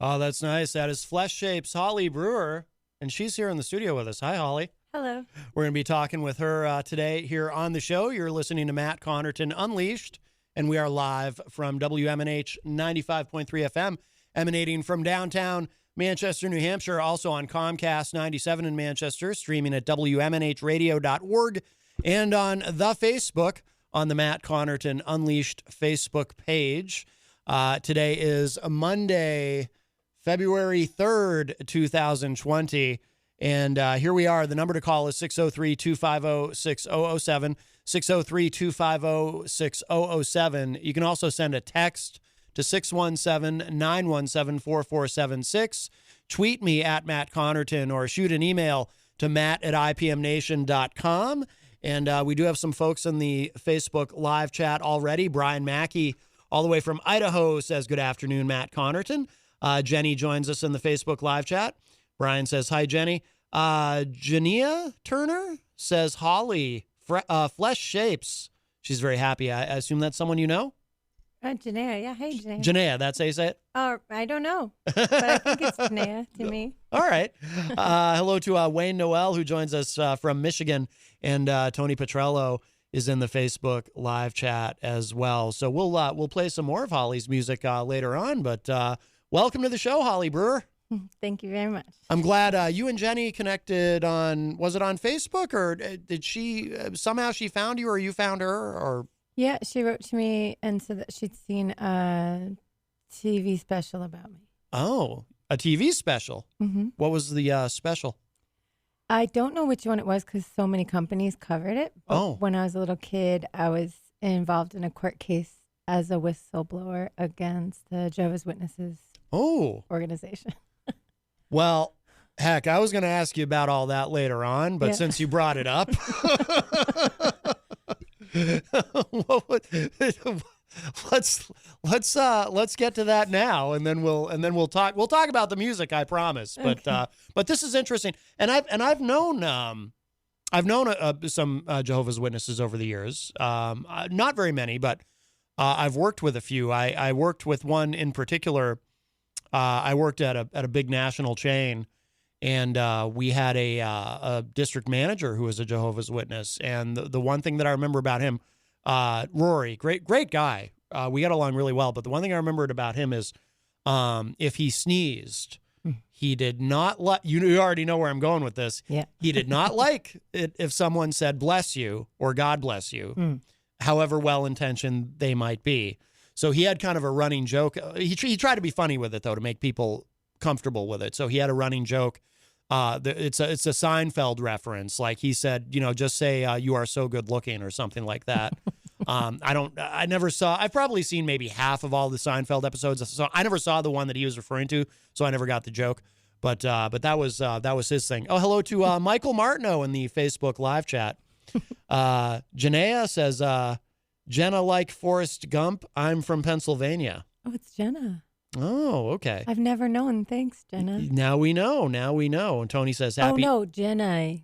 Oh, that's nice. That is Flesh Shapes Holly Brewer, and she's here in the studio with us. Hi, Holly. Hello. We're going to be talking with her today here on the show. You're listening to Matt Connarton Unleashed, and we are live from WMNH 95.3 FM, emanating from downtown Manchester, New Hampshire, also on Comcast 97 in Manchester, streaming at WMNHradio.org, and on the Facebook, on the Matt Connarton Unleashed Facebook page. Today is Monday, February 3rd, 2020. And here we are. The number to call is 603-250-6007, 603-250-6007. You can also send a text to 617-917-4476. Tweet me at Matt Connarton or shoot an email to matt@ipmnation.com. And we do have some folks in the Facebook live chat already. Brian Mackey, all the way from Idaho, says, good afternoon, Matt Connarton. Jenny joins us in the Facebook live chat. Brian says, hi, Jenny. Jania Turner says, Holly, Flesh Shapes. She's very happy. I assume that's someone you know? Janaea. Yeah. Hey, Janaea. Janaea, that's how you say it? I don't know, but I think it's Janaea to me. All right. Hello to Wayne Noel, who joins us from Michigan, and Tony Petrello is in the Facebook live chat as well. So we'll play some more of Holly's music later on, but welcome to the show, Holly Brewer. Thank you very much. I'm glad you and Jenny connected on, was it on Facebook, or did she, somehow she found you or you found her, or? Yeah, she wrote to me and said that she'd seen a TV special about me. Oh, a TV special? Mm-hmm. What was the special? I don't know which one it was because so many companies covered it. But when I was a little kid, I was involved in a court case as a whistleblower against the Jehovah's Witnesses organization. Well, heck, I was going to ask you about all that later on, but since you brought it up, let's get to that now, and then we'll talk about the music, I promise. But but this is interesting, and I've known some Jehovah's Witnesses over the years, not very many, but I've worked with a few. I worked with one in particular. I worked at a big national chain, and we had a district manager who was a Jehovah's Witness. And the one thing that I remember about him, Rory, great guy. We got along really well. But the one thing I remembered about him is if he sneezed, he did not like, you already know where I'm going with this. Yeah. He did not like it if someone said bless you or God bless you, however well-intentioned they might be. So he had kind of a running joke. He tried to be funny with it, though, to make people comfortable with it. So he had a running joke. It's a Seinfeld reference. Like he said, just say you are so good looking or something like that. I've probably seen maybe half of all the Seinfeld episodes. So I never saw the one that he was referring to. So I never got the joke. But that was his thing. Oh, hello to Michael Martineau in the Facebook live chat. Janaea says, Jenna like Forrest Gump. I'm from Pennsylvania. Oh, it's Jenna. Oh, okay. I've never known. Thanks, Jenna. Now we know. And Tony says happy. Oh, no, Jenna.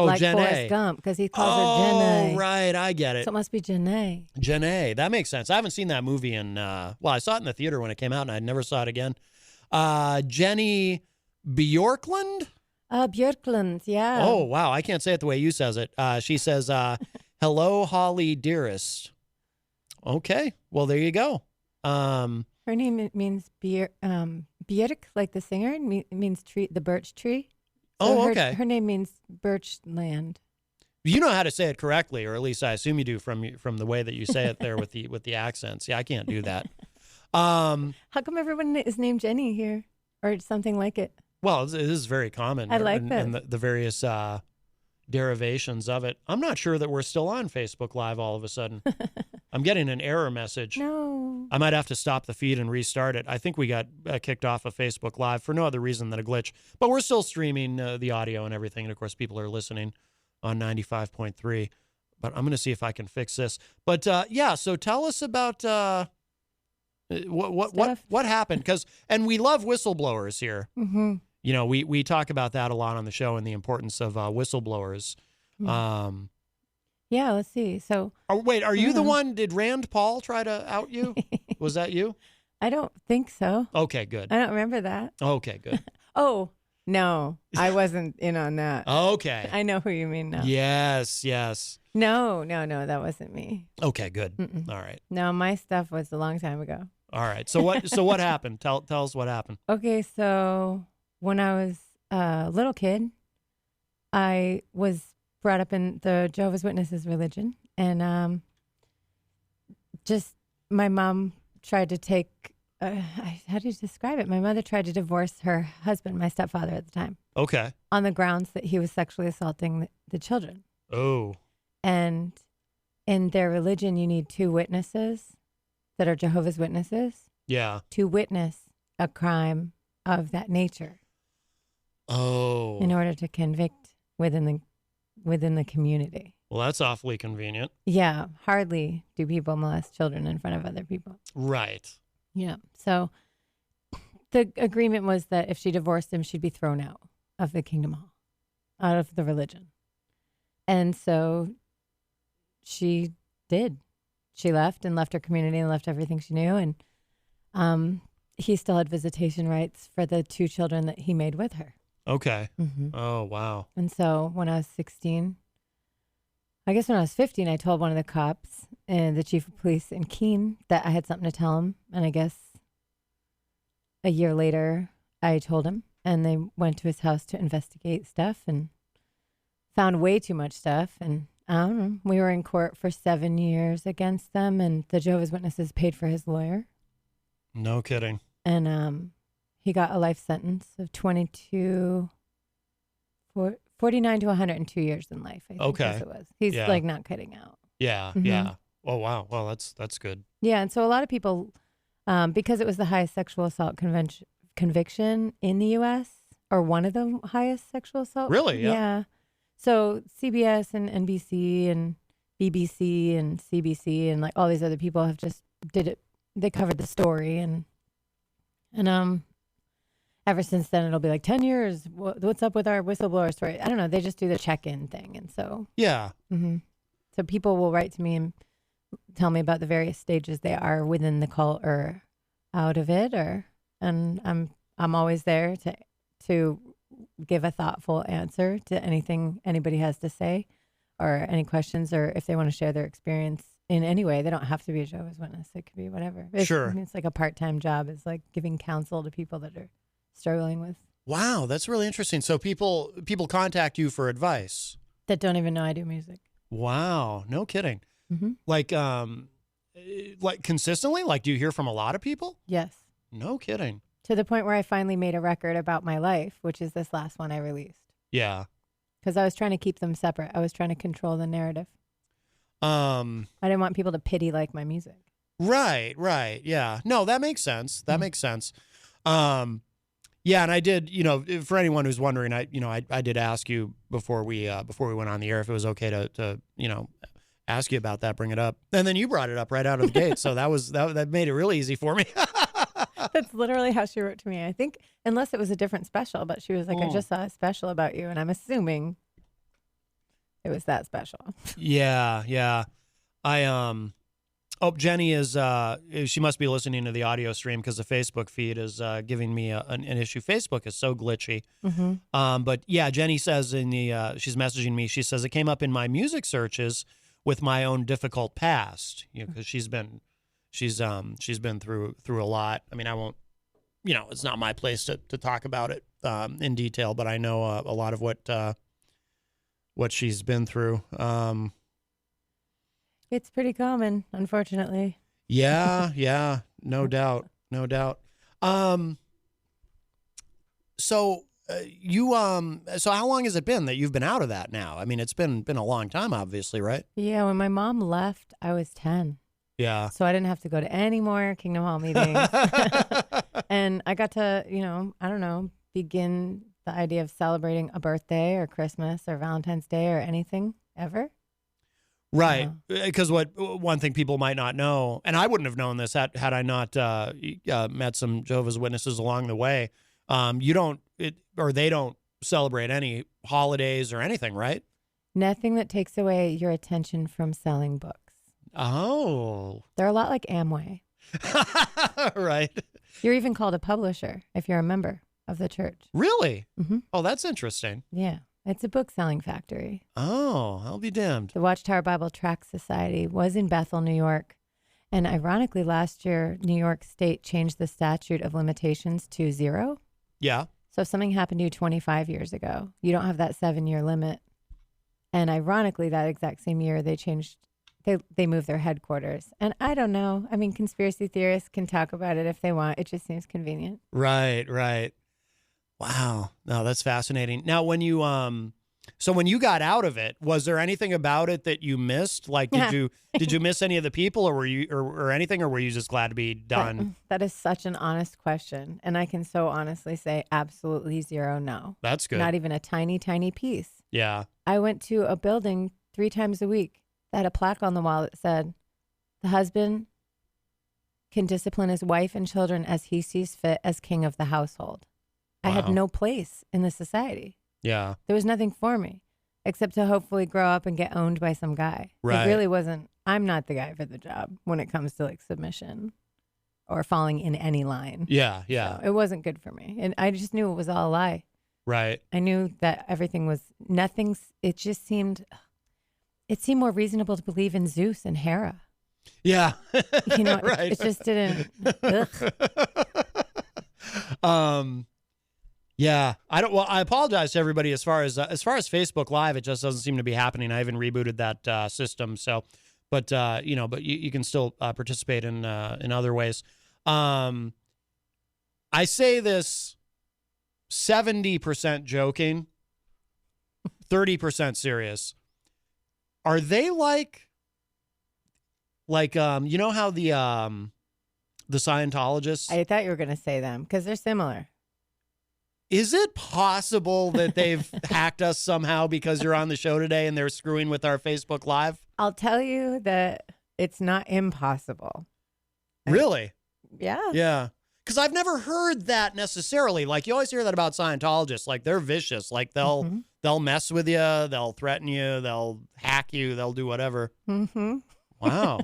Oh, like Jenna. Forrest Gump, because he calls her Jenna. Oh, right. I get it. So it must be Jenna. Jenna. That makes sense. I haven't seen that movie in, I saw it in the theater when it came out, and I never saw it again. Jenny Bjorklund? Bjorklund, yeah. Oh, wow. I can't say it the way you says it. She says, hello, Holly dearest. Okay. Well, there you go. Her name means Björk, like the singer. It means tree, the birch tree. So okay. Her name means birch land. You know how to say it correctly, or at least I assume you do from the way that you say it there with the accents. Yeah, I can't do that. How come everyone is named Jenny here, or something like it? Well, it is very common. I like that. In the various derivations of it. I'm not sure that we're still on Facebook Live all of a sudden. I'm getting an error message. No. I might have to stop the feed and restart it. I think we got kicked off of Facebook Live for no other reason than a glitch. But we're still streaming the audio and everything. And, of course, people are listening on 95.3. But I'm going to see if I can fix this. But, so tell us about what happened. And we love whistleblowers here. Mm-hmm. We talk about that a lot on the show and the importance of whistleblowers. Mm-hmm. Yeah, let's see. So, are you the one? Did Rand Paul try to out you? Was that you? I don't think so. Okay, good. I don't remember that. Okay, good. Oh, no, I wasn't in on that. Okay. I know who you mean now. Yes. No, that wasn't me. Okay, good. Mm-mm. All right. No, my stuff was a long time ago. All right. So what happened? Tell us what happened. Okay, so when I was a little kid, I was brought up in the Jehovah's Witnesses religion, and just my mom tried to take. How do you describe it? My mother tried to divorce her husband, my stepfather at the time. Okay. On the grounds that he was sexually assaulting the children. Oh. And in their religion, you need two witnesses that are Jehovah's Witnesses. Yeah. To witness a crime of that nature. Oh. In order to convict within the community. Well, that's awfully convenient. Yeah. Hardly do people molest children in front of other people. Right. Yeah. So the agreement was that if she divorced him, she'd be thrown out of the kingdom hall, out of the religion. And so she did. She left her community and left everything she knew. And he still had visitation rights for the two children that he made with her. Okay. Mm-hmm. Oh, wow. And so when I was 16, I guess when I was 15, I told one of the cops and the chief of police in Keene that I had something to tell him. And I guess a year later, I told him, and they went to his house to investigate stuff and found way too much stuff. And I don't know, we were in court for 7 years against them, and the Jehovah's Witnesses paid for his lawyer. No kidding. And he got a life sentence of 49 to 102 years in life, I think Okay. it was. He's like not cutting out. Yeah, Mm-hmm. yeah. Oh, wow. Well, that's good. Yeah, and so a lot of people, because it was the highest sexual assault conviction in the U.S., or one of the highest sexual assault. Really? Yeah. Yeah. So CBS and NBC and BBC and CBC and like all these other people have just did it. They covered the story and ever since then it'll be like 10 years. What's up with our whistleblower story? I don't know. They just do the check-in thing, and so Yeah. Mm-hmm. So people will write to me and tell me about the various stages they are within the cult or out of it, and I'm always there to give a thoughtful answer to anything anybody has to say, or any questions, or if they want to share their experience in any way. They don't have to be a Jehovah's Witness. It could be whatever. Sure. It's like a part-time job. It's like giving counsel to people that are struggling with. Wow, that's really interesting. So people contact you for advice That don't even know I do music. Wow, no kidding. Mm-hmm. Like consistently? Like, do you hear from a lot of people? Yes. No kidding. To the point where I finally made a record about my life, which is this last one I released. Yeah. Because I was trying to keep them separate. I was trying to control the narrative. I didn't want people to pity like my music. Right. Yeah. No, that makes sense. That makes sense. Yeah, and I did, for anyone who's wondering, I did ask you before we went on the air if it was okay to ask you about that, bring it up. And then you brought it up right out of the gate. So that made it really easy for me. That's literally how she wrote to me. I think, unless it was a different special, but she was like, I just saw a special about you, and I'm assuming it was that special. Yeah. Jenny is, she must be listening to the audio stream because the Facebook feed is giving me an issue. Facebook is so glitchy. Mm-hmm. But yeah, Jenny says she's messaging me. She says it came up in my music searches with my own difficult past, because she's been through a lot. I mean, I won't, it's not my place to talk about it in detail, but I know a lot of what she's been through. It's pretty common, unfortunately. Yeah, no doubt. So so how long has it been that you've been out of that now? I mean, it's been a long time, obviously, right? Yeah, when my mom left, I was 10. Yeah. So I didn't have to go to any more Kingdom Hall meetings. And I got to, I don't know, begin the idea of celebrating a birthday or Christmas or Valentine's Day or anything ever. Right. Because one thing people might not know, and I wouldn't have known this had I not met some Jehovah's Witnesses along the way. They don't celebrate any holidays or anything, right? Nothing that takes away your attention from selling books. Oh. They're a lot like Amway. Right. You're even called a publisher if you're a member of the church. Really? Mm-hmm. Oh, that's interesting. Yeah. It's a book selling factory. Oh, I'll be damned. The Watchtower Bible Tract Society was in Bethel, New York. And ironically, last year, New York State changed the statute of limitations to 0. Yeah. So if something happened to you 25 years ago, you don't have that 7-year limit. And ironically, that exact same year, they moved their headquarters. And I don't know. I mean, conspiracy theorists can talk about it if they want. It just seems convenient. Right, right. Wow. No, that's fascinating. Now, when you so when you got out of it, was there anything about it that you missed? Like, did you miss any of the people, or were you or anything, or were you just glad to be done? That is such an honest question, and I can so honestly say absolutely 0. No, that's good. Not even a tiny, tiny piece. Yeah. I went to a building 3 times a week that had a plaque on the wall that said, "The husband can discipline his wife and children as he sees fit as king of the household." Wow. I had no place in the society. Yeah. There was nothing for me except to hopefully grow up and get owned by some guy. Right. It really wasn't, I'm not the guy for the job when it comes to like submission or falling in any line. Yeah, yeah. So it wasn't good for me. And I just knew it was all a lie. Right. I knew that everything was it seemed more reasonable to believe in Zeus and Hera. Yeah. You know, right. It just didn't. Yeah, I apologize to everybody as far as Facebook Live. It just doesn't seem to be happening. I even rebooted that system. So, but you can still participate in other ways. I say this 70% joking, 30% serious. Are they like you know how the Scientologists? I thought you were going to say them because they're similar. Is it possible that they've hacked us somehow because you're on the show today and they're screwing with our Facebook Live? I'll tell you that it's not impossible. Really? Yeah. Yeah. Because I've never heard that necessarily. Like, you always hear that about Scientologists. Like, they're vicious. Like, they'll mess with you. They'll threaten you. They'll hack you. They'll do whatever. Mm-hmm. Wow.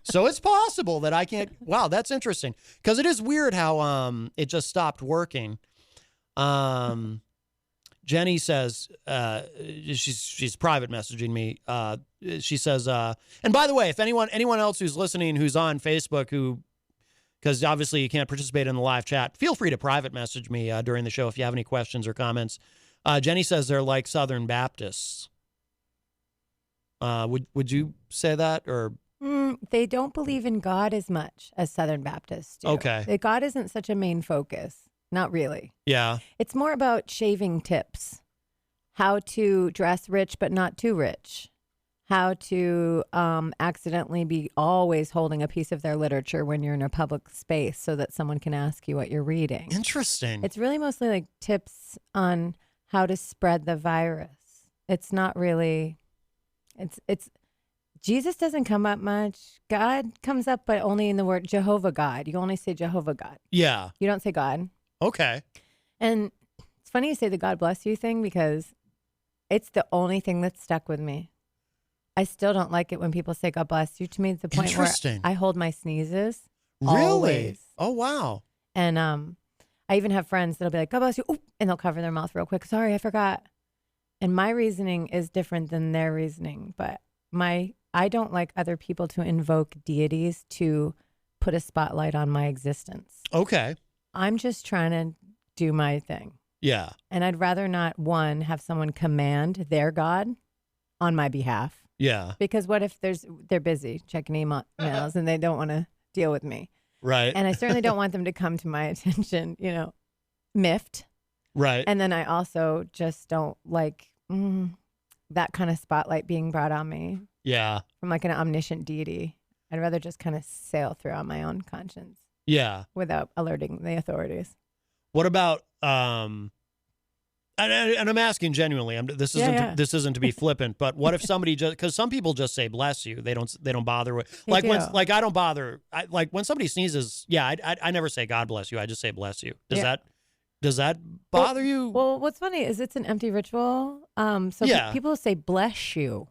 So it's possible that I can't. Wow, that's interesting. Because it is weird how it just stopped working. Jenny says, she's private messaging me. She says, and by the way, if anyone else who's listening, who's on Facebook, because obviously you can't participate in the live chat, feel free to private message me during the show if you have any questions or comments. Jenny says they're like Southern Baptists. Would you say that, or? They don't believe in God as much as Southern Baptists do. Okay. God isn't such a main focus. Not really. Yeah. It's more about shaving tips, how to dress rich but not too rich, how to accidentally be always holding a piece of their literature when you're in a public space so that someone can ask you what you're reading. Interesting. It's really mostly like tips on how to spread the virus. It's not really, it's Jesus doesn't come up much. God comes up, but only in the word Jehovah God. You only say Jehovah God. Yeah. You don't say God. Okay. And it's funny you say the God bless you thing because it's the only thing that's stuck with me. I still don't like it when people say God bless you to me. It's the point where I hold my sneezes. Really? Always. Oh, wow. And I even have friends that'll be like, God bless you. Ooh, and they'll cover their mouth real quick. Sorry, I forgot. And my reasoning is different than their reasoning. But I don't like other people to invoke deities to put a spotlight on my existence. Okay. I'm just trying to do my thing. Yeah. And I'd rather not, one, have someone command their God on my behalf. Yeah. Because what if they're busy checking emails and they don't want to deal with me? Right. And I certainly don't want them to come to my attention, miffed. Right. And then I also just don't like that kind of spotlight being brought on me. Yeah. From like an omniscient deity. I'd rather just kind of sail through on my own conscience. Yeah. Without alerting the authorities. What about and I'm asking genuinely. This isn't to be flippant, but what if somebody because some people just say bless you. They don't bother with I don't bother. When somebody sneezes. Yeah, I never say God bless you. I just say bless you. Does that bother you? Well, what's funny is it's an empty ritual. People say bless you.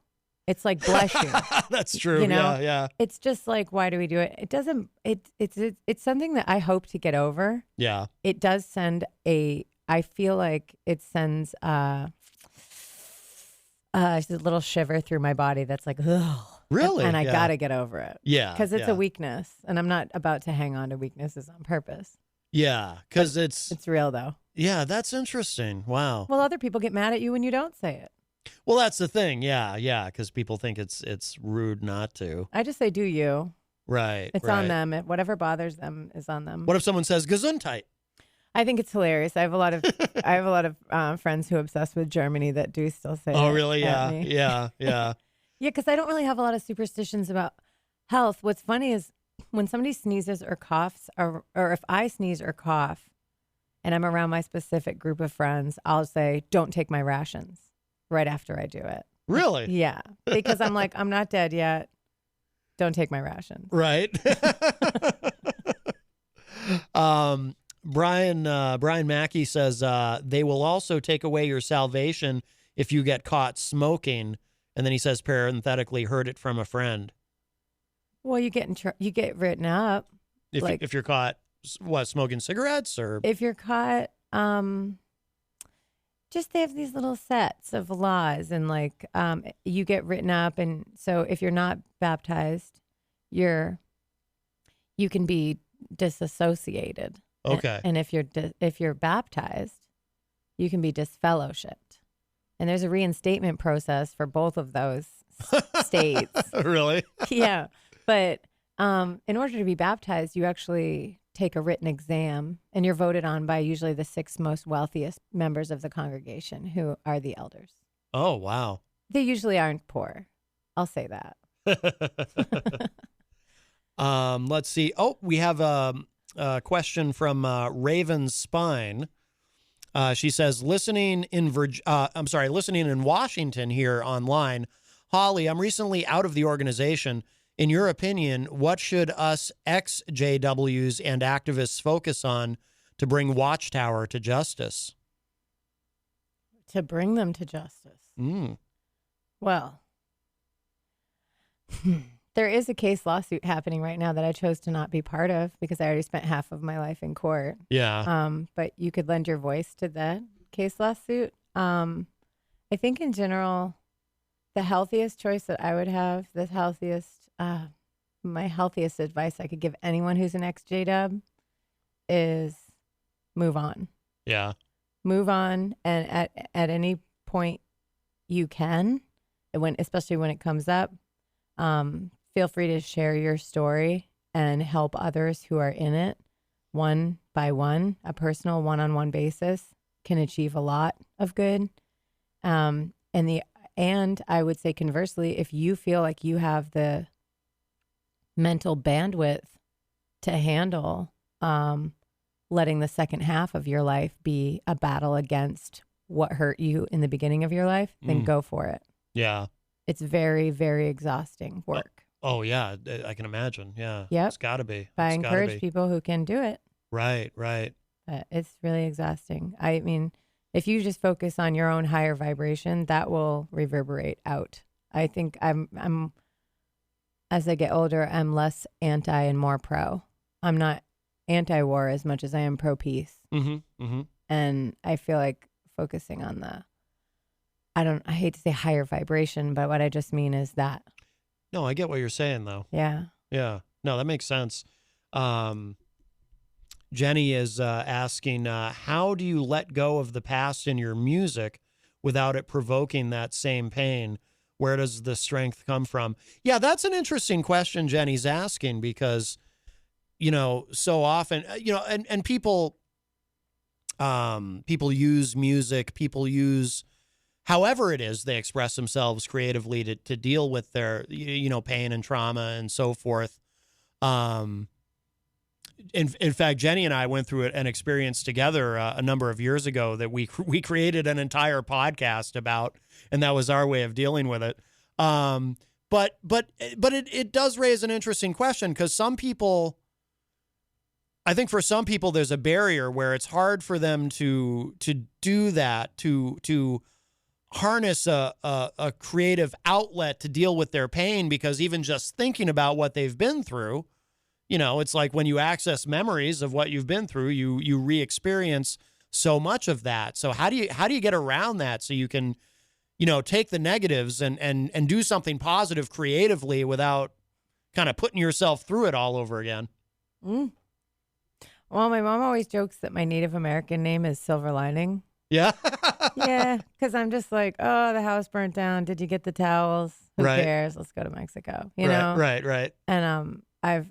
It's like bless you. That's true. You know? Yeah. It's just like, why do we do it? It doesn't. It's something that I hope to get over. Yeah. It does send a. I feel like it sends just a little shiver through my body. That's like, ugh. Really? And I gotta get over it. Yeah. Because it's a weakness, and I'm not about to hang on to weaknesses on purpose. Yeah, because it's real though. Yeah, that's interesting. Wow. Well, other people get mad at you when you don't say it. Well, that's the thing. Yeah, because people think it's rude not to. I just say, do you? Right. It's on them. Whatever bothers them is on them. What if someone says Gesundheit? I think it's hilarious. I have a lot of friends who are obsessed with Germany that do still say. Oh, it really? at me. Yeah. Yeah, because I don't really have a lot of superstitions about health. What's funny is when somebody sneezes or coughs, or if I sneeze or cough, and I'm around my specific group of friends, I'll say, "Don't take my rations," right after I do it. Really? Yeah, because I'm like, I'm not dead yet. Don't take my rations. Right. Brian Mackey says they will also take away your salvation if you get caught smoking, and then he says parenthetically, heard it from a friend. Well, you get written up If you're caught smoking cigarettes, or if you're caught just they have these little sets of laws, and like you get written up, and so if you're not baptized, you can be disassociated. Okay. And if you're baptized, you can be disfellowshipped. And there's a reinstatement process for both of those states. Really? Yeah. But in order to be baptized, you actually take a written exam, and you're voted on by usually the 6 most wealthiest members of the congregation, who are the elders. Oh, wow. They usually aren't poor. I'll say that. Let's see. Oh, we have a question from Raven Spine. She says, listening in Washington here online. Holly, I'm recently out of the organization. In your opinion, what should us ex-JWs and activists focus on to bring Watchtower to justice? To bring them to justice. Well, there is a case lawsuit happening right now that I chose to not be part of because I already spent half of my life in court. Yeah. But you could lend your voice to that case lawsuit. I think in general, the healthiest choice that I would have, my healthiest advice I could give anyone who's an ex-JW is move on. Yeah. Move on, and at any point you can, especially when it comes up, feel free to share your story and help others who are in it one by one. A personal one-on-one basis can achieve a lot of good. And I would say conversely, if you feel like you have the mental bandwidth to handle letting the second half of your life be a battle against what hurt you in the beginning of your life, then go for it. Yeah. It's very, very exhausting work. Oh, yeah. I can imagine. Yeah. Yep. It's got to be. But I encourage people who can do it. Right. But it's really exhausting. I mean, if you just focus on your own higher vibration, that will reverberate out. I think I'm as I get older, I'm less anti and more pro. I'm not anti-war as much as I am pro-peace. And I feel like focusing on I hate to say higher vibration, but what I just mean is that. No, I get what you're saying, though. Yeah. Yeah. No, that makes sense. Jenny is asking, how do you let go of the past in your music without it provoking that same pain? Where does the strength come from? Yeah, that's an interesting question Jenny's asking because, so often, and people use music, people use however it is they express themselves creatively to deal with their, pain and trauma and so forth. In fact, Jenny and I went through an experience together a number of years ago that we created an entire podcast about, and that was our way of dealing with it. But it does raise an interesting question because I think for some people there's a barrier where it's hard for them to do that, to harness a creative outlet to deal with their pain, because even just thinking about what they've been through, it's like when you access memories of what you've been through, you re-experience so much of that. So how do you get around that so you can, take the negatives and do something positive creatively without kind of putting yourself through it all over again? Well, my mom always jokes that my Native American name is Silver Lining. Yeah. Yeah, because I'm just like, oh, the house burnt down. Did you get the towels? Who cares? Let's go to Mexico. You know? Right. And I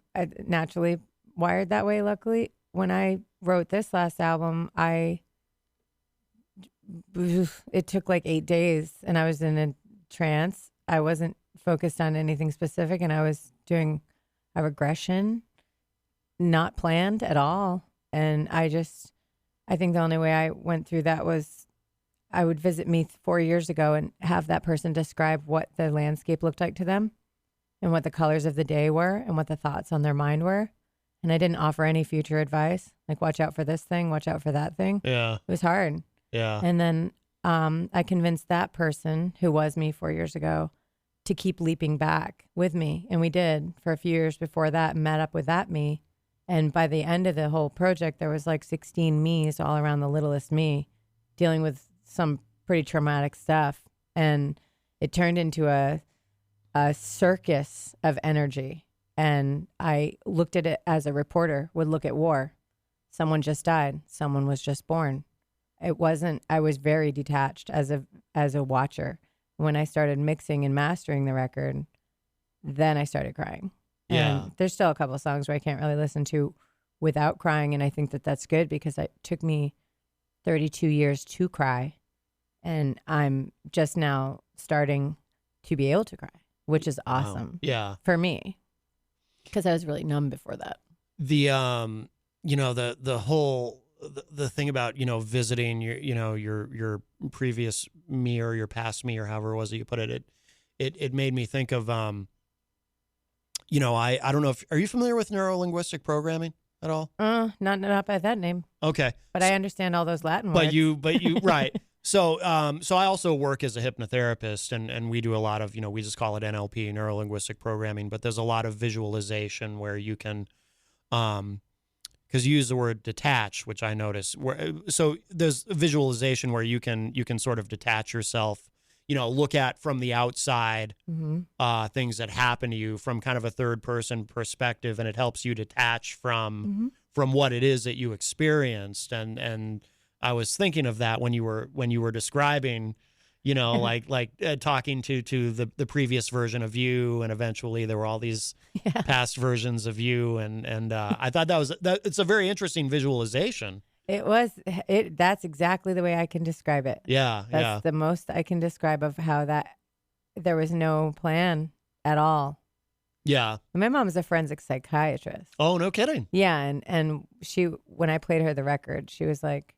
naturally wired that way. Luckily, when I wrote this last album, it took like 8 days, and I was in a trance. I wasn't focused on anything specific, and I was doing a regression, not planned at all. And I think the only way I went through that was I would visit me 4 years ago and have that person describe what the landscape looked like to them and what the colors of the day were and what the thoughts on their mind were. And I didn't offer any future advice, like watch out for this thing, watch out for that thing. Yeah. It was hard. Yeah. And then I convinced that person who was me 4 years ago to keep leaping back with me. And we did for a few years before that, met up with that me. And by the end of the whole project, there was like 16 me's all around the littlest me dealing with some pretty traumatic stuff. And it turned into a circus of energy. And I looked at it as a reporter would look at war. Someone just died. Someone was just born. It wasn't, I was very detached as a watcher. When I started mixing and mastering the record, then I started crying. Yeah. And there's still a couple of songs where I can't really listen to without crying. And I think that that's good because it took me 32 years to cry. And I'm just now starting to be able to cry, which is awesome. Wow. Yeah. For me, because I was really numb before that. The, the whole, the thing about, visiting your previous me or your past me or however it was that you put it, it made me think of, I don't know if, are you familiar with neuro-linguistic programming at all? Not by that name. Okay. But I understand all those Latin words. But you, right. So I also work as a hypnotherapist, and we do a lot of, we just call it NLP, neuro-linguistic programming, but there's a lot of visualization where you can, because you use the word detach, which I notice. So there's visualization where you can sort of detach yourself, look at from the outside things that happen to you from kind of a third person perspective, and it helps you detach from what it is that you experienced. And I was thinking of that when you were describing, like talking to the previous version of you, and eventually there were all these past versions of you, and I thought it's a very interesting visualization. That's exactly the way I can describe it. That's the most I can describe of how that there was no plan at all. Yeah. My mom's a forensic psychiatrist. Oh, no kidding. Yeah, and she, when I played her the record, she was like,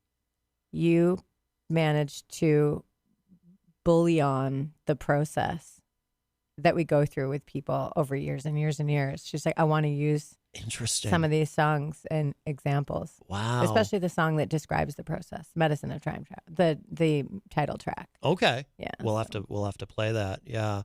"You managed to bully on the process that we go through with people over years and years and years." She's like, "I want to use some of these songs and examples." Wow. Especially the song that describes the process, "Medicine of Time Travel," the title track. Okay. Yeah. We'll have to play that. Yeah.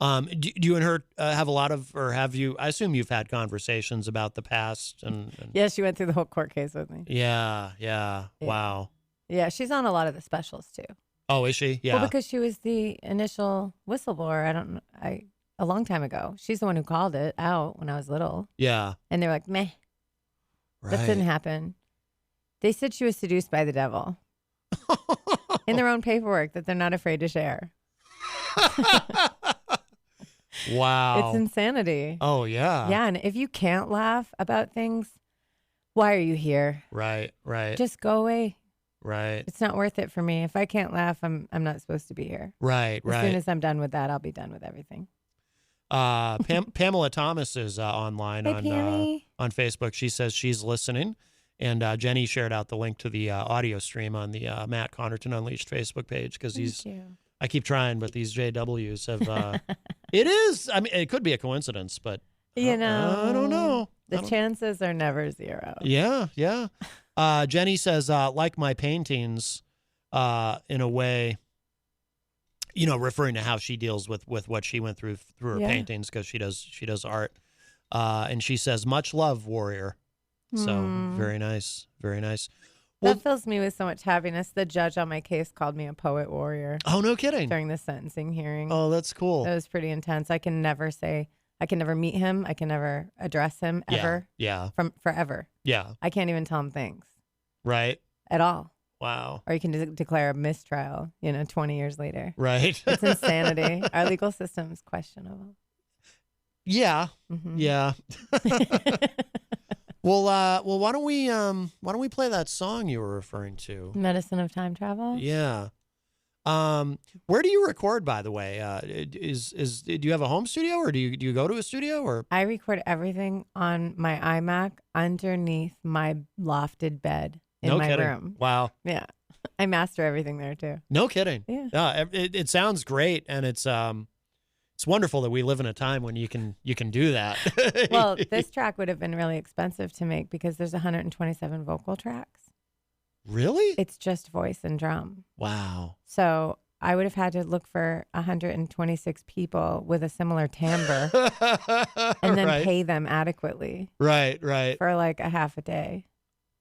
Do you and her have a lot of, or have you, I assume you've had conversations about the past and Yeah, she went through the whole court case with me. Yeah. Wow. Yeah, she's on a lot of the specials too. Oh, is she? Yeah. Well, because she was the initial whistleblower. A long time ago. She's the one who called it out when I was little. Yeah. And they're like, meh. Right. That didn't happen. They said she was seduced by the devil in their own paperwork that they're not afraid to share. Wow. It's insanity. Oh, yeah. Yeah, and if you can't laugh about things, why are you here? Right. Just go away. Right. It's not worth it for me. If I can't laugh, I'm not supposed to be here. Right. As soon as I'm done with that, I'll be done with everything. Pamela Thomas is online on Facebook. She says she's listening, and Jenny shared out the link to the audio stream on the Matt Connarton Unleashed Facebook page, because I keep trying, but these JWs have. It is. I mean, it could be a coincidence, but I don't know. The chances are never zero. Yeah. Jenny says, like my paintings, in a way, referring to how she deals with what she went through her paintings, because she does art. And she says, "Much love, warrior." So very nice, very nice. Well, that fills me with so much happiness. The judge on my case called me a poet warrior. Oh, no kidding. During the sentencing hearing. Oh, that's cool. That was pretty intense. I can never meet him. I can never address him ever. Yeah. From forever. Yeah. I can't even tell him things. Right. At all. Wow. Or you can declare a mistrial, 20 years later. Right. It's insanity. Our legal system is questionable. Yeah. Mm-hmm. Yeah. Well, why don't we play that song you were referring to? Medicine of Time Travel? Yeah. Where do you record, by the way? Do you have a home studio, or do you go to a studio, or? I record everything on my iMac underneath my lofted bed in my room. Wow. Yeah. I master everything there too. No kidding. Yeah. It sounds great, and it's wonderful that we live in a time when you can do that. Well, this track would have been really expensive to make because there's 127 vocal tracks. Really? It's just voice and drum. Wow. So I would have had to look for 126 people with a similar timbre and then pay them adequately. Right. For like a half a day.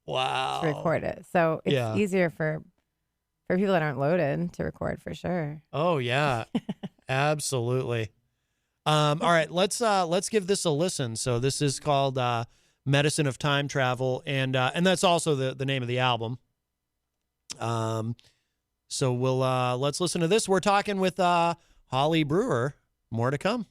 Wow. To record it. So it's easier for people that aren't loaded to record, for sure. Oh yeah. Absolutely. All right, let's give this a listen. So this is called Medicine of Time Travel, and that's also the name of the album. So let's listen to this. We're talking with Holly Brewer. More to come.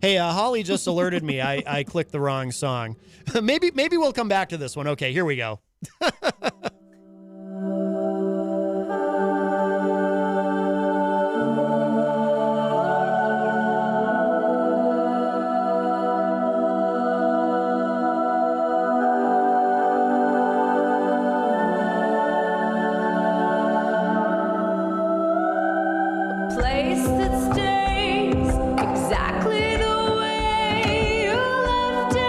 Hey, Holly just alerted me. I clicked the wrong song. Maybe we'll come back to this one. Okay, here we go. Place that stays exactly the way you left it.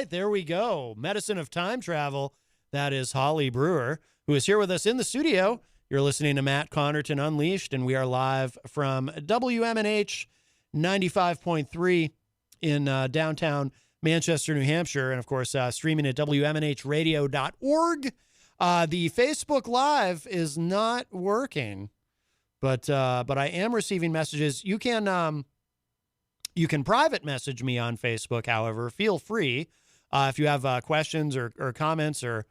right, there we go. Medicine of Time Travel. That is Holly Brewer, who is here with us in the studio. You're listening to Matt Connarton Unleashed, and we are live from WMNH 95.3 in downtown Manchester, New Hampshire, and, of course, streaming at WMNHradio.org. The Facebook Live is not working, but I am receiving messages. You can private message me on Facebook, however. Feel free if you have questions or comments or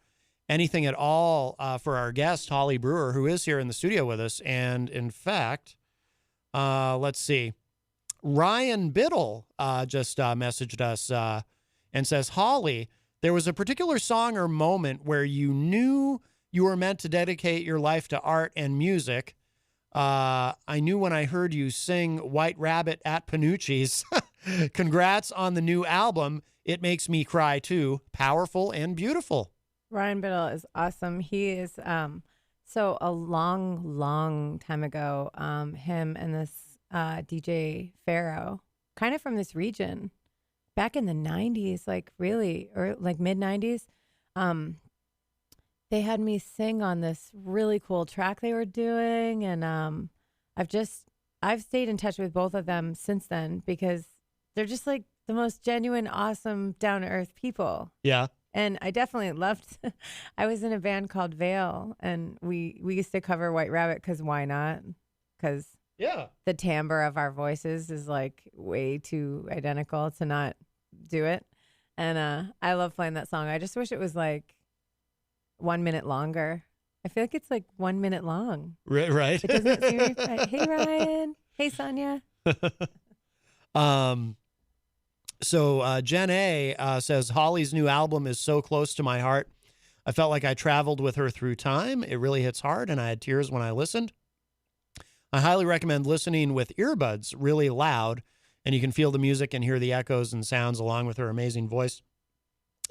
anything at all for our guest, Holly Brewer, who is here in the studio with us. And, in fact, let's see. Ryan Biddle just messaged us and says, Holly, there was a particular song or moment where you knew you were meant to dedicate your life to art and music. I knew when I heard you sing White Rabbit at Panucci's. Congrats on the new album. It makes me cry too. Powerful and beautiful. Ryan Biddle is awesome. He is, so a long time ago, him and this DJ Pharaoh, kind of from this region, back in the 90s, like really, or like mid 90s, they had me sing on this really cool track they were doing. And I've stayed in touch with both of them since then because they're just like the most genuine, awesome, down to earth people. Yeah. And I definitely loved, I was in a band called Veil, and we used to cover White Rabbit because why not? Because the timbre of our voices is like way too identical to not do it. And I love playing that song. I just wish it was like 1 minute longer. I feel like it's like 1 minute long. Right. It doesn't seem right. Hey, Ryan. Hey, Sonia. So Jen A says, Holly's new album is so close to my heart. I felt like I traveled with her through time. It really hits hard, and I had tears when I listened. I highly recommend listening with earbuds really loud, and you can feel the music and hear the echoes and sounds along with her amazing voice.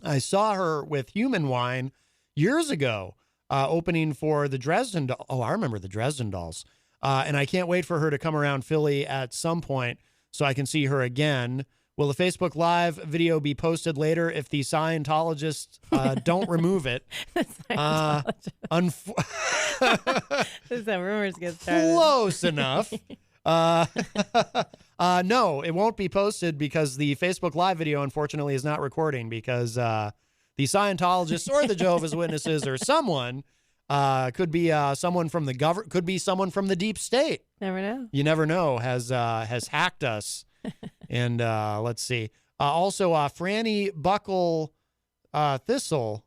I saw her with Human Wine years ago, opening for the Dresden. I remember the Dresden Dolls. And I can't wait for her to come around Philly at some point so I can see her again. Will the Facebook Live video be posted later if the Scientologists don't remove it? This is how rumors get started. Close enough. No, it won't be posted because the Facebook Live video, unfortunately, is not recording because the Scientologists or the Jehovah's Witnesses or someone could be someone from the government, could be someone from the deep state. Never know. You never know. Has hacked us. And let's see. Also, Franny Buckle Thistle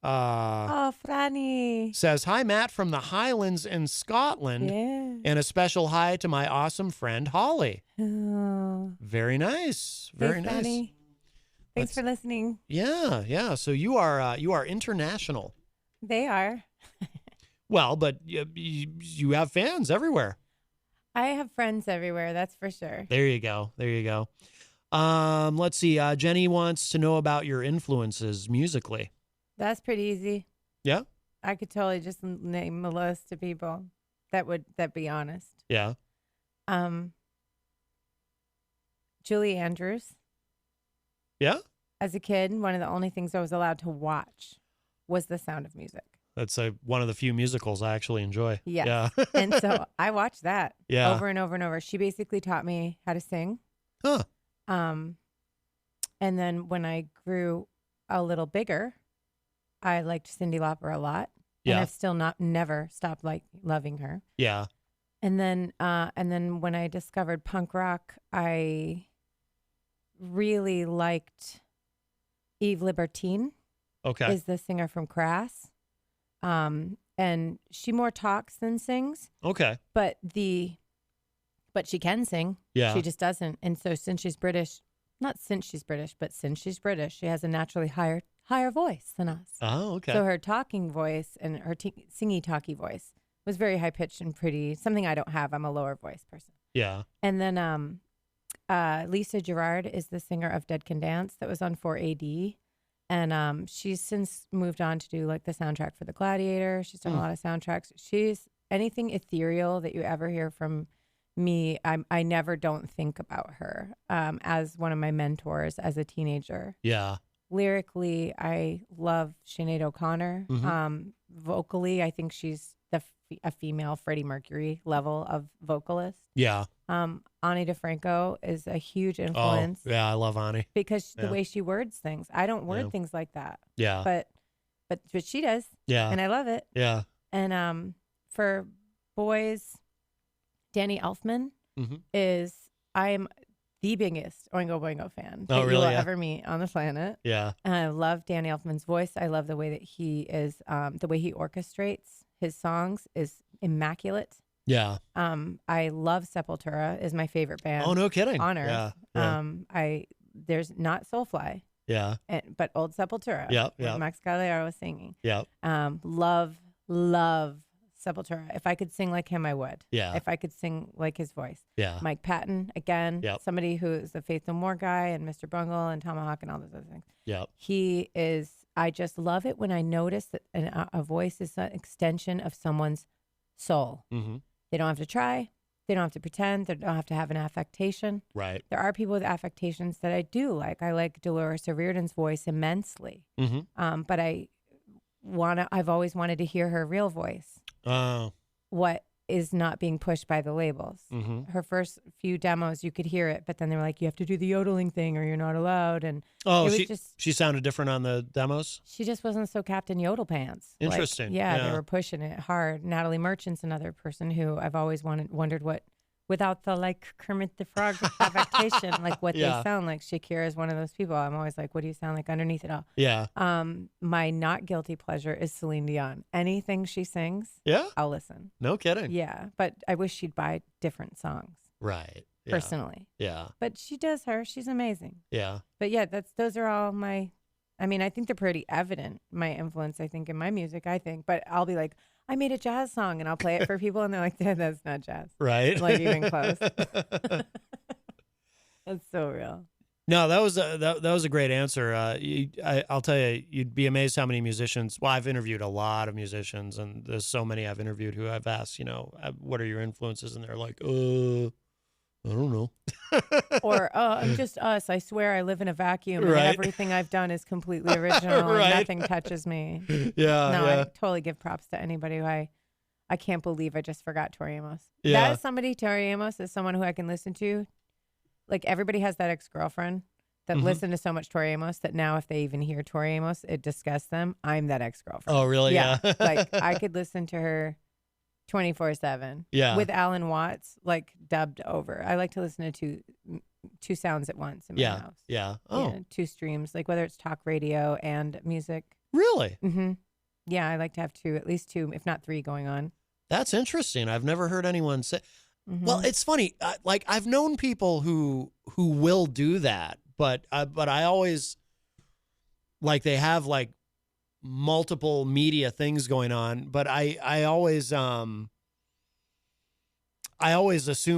Franny says, hi, Matt from the Highlands in Scotland. Yeah. And a special hi to my awesome friend, Holly. Oh. Very nice. Very nice. Franny. Thanks for listening. Yeah. So you are international. They are. Well, but you have fans everywhere. I have friends everywhere, that's for sure. There you go. Let's see. Jenny wants to know about your influences musically. That's pretty easy. Yeah? I could totally just name a list of people that be honest. Yeah. Julie Andrews. Yeah? As a kid, one of the only things I was allowed to watch was The Sound of Music. That's one of the few musicals I actually enjoy. Yes. Yeah. And so I watched that over and over and over. She basically taught me how to sing. Huh. And then when I grew a little bigger, I liked Cyndi Lauper a lot. Yeah. And I've still never stopped loving her. Yeah. And then when I discovered punk rock, I really liked Eve Libertine. Okay. Is the singer from Crass. And she more talks than sings. Okay. But she can sing. Yeah. She just doesn't. And so since she's British, she has a naturally higher voice than us. Oh, okay. So her talking voice and her singy talky voice was very high pitched and pretty. Something I don't have. I'm a lower voice person. Yeah. And then Lisa Gerrard is the singer of Dead Can Dance that was on 4AD. And she's since moved on to do like the soundtrack for The Gladiator. She's done a lot of soundtracks. She's anything ethereal that you ever hear from me. I never don't think about her as one of my mentors as a teenager. Yeah. lyrically, I love Sinead O'Connor. Mm-hmm. Vocally, I think she's a female Freddie Mercury level of vocalist. Yeah. Ani DeFranco is a huge influence. Oh, yeah, I love Ani. Because the way she words things. I don't word things like that. Yeah. But she does. Yeah. And I love it. Yeah. And for boys, Danny Elfman I am the biggest Oingo Boingo fan that you will ever meet on the planet. Yeah. And I love Danny Elfman's voice. I love the way that he is, the way he orchestrates his songs is immaculate. Yeah. I love Sepultura is my favorite band. Oh, no kidding. On Earth. Yeah. There's not Soulfly. Yeah. But old Sepultura. Yeah. Yeah. Max Cavalera was singing. Yeah. Love Sepultura. If I could sing like him, I would. Yeah. If I could sing like his voice. Yeah. Mike Patton, again, somebody who is a Faith No More guy, and Mr. Bungle and Tomahawk and all those other things. Yeah. He is, I just love it when I notice that a voice is an extension of someone's soul. Mm-hmm. They don't have to try. They don't have to pretend. They don't have to have an affectation. Right. There are people with affectations that I do like. I like Dolores O'Riordan's voice immensely. Mm-hmm. But I've always wanted to hear her real voice. Oh. What is not being pushed by the labels. Mm-hmm. Her first few demos, you could hear it, but then they were like, you have to do the yodeling thing or you're not allowed. And she sounded different on the demos? She just wasn't so Captain Yodel Pants. Interesting. They were pushing it hard. Natalie Merchant's another person who I've always wondered what, without the Kermit the Frog affectation, what they sound like. Shakira is one of those people. I'm always like, what do you sound like underneath it all? Yeah. My not guilty pleasure is Celine Dion. Anything she sings, I'll listen. No kidding. Yeah, but I wish she'd buy different songs. Right. Yeah. Personally. Yeah. But she does her. She's amazing. Yeah. But yeah, those are all my, I think they're pretty evident, my influence, I think, in my music, but I'll be like, I made a jazz song and I'll play it for people and they're like, that's not jazz. Right. Even close. That's so real. No, that was a great answer. I'll tell you, you'd be amazed how many musicians. Well, I've interviewed a lot of musicians, and there's so many I've interviewed who I've asked, what are your influences, and they're like, I don't know. Or, I'm just us. I swear I live in a vacuum and everything I've done is completely original and nothing touches me. Yeah. No, yeah. I totally give props to anybody who I can't believe I just forgot Tori Amos. Yeah. That is somebody, Tori Amos is someone who I can listen to. Everybody has that ex-girlfriend that listened to so much Tori Amos that now if they even hear Tori Amos, it disgusts them. I'm that ex-girlfriend. Oh, really? Yeah. I could listen to her 24/7. Yeah. With Alan Watts dubbed over. I like to listen to two sounds at once in my house. Yeah. Oh. Yeah, two streams, whether it's talk radio and music. Really? Mm-hmm. Yeah, I like to have at least two, if not three, going on. That's interesting. I've never heard anyone say. Mm-hmm. Well, it's funny. I've known people who will do that, but I always they have multiple media things going on, but I always assume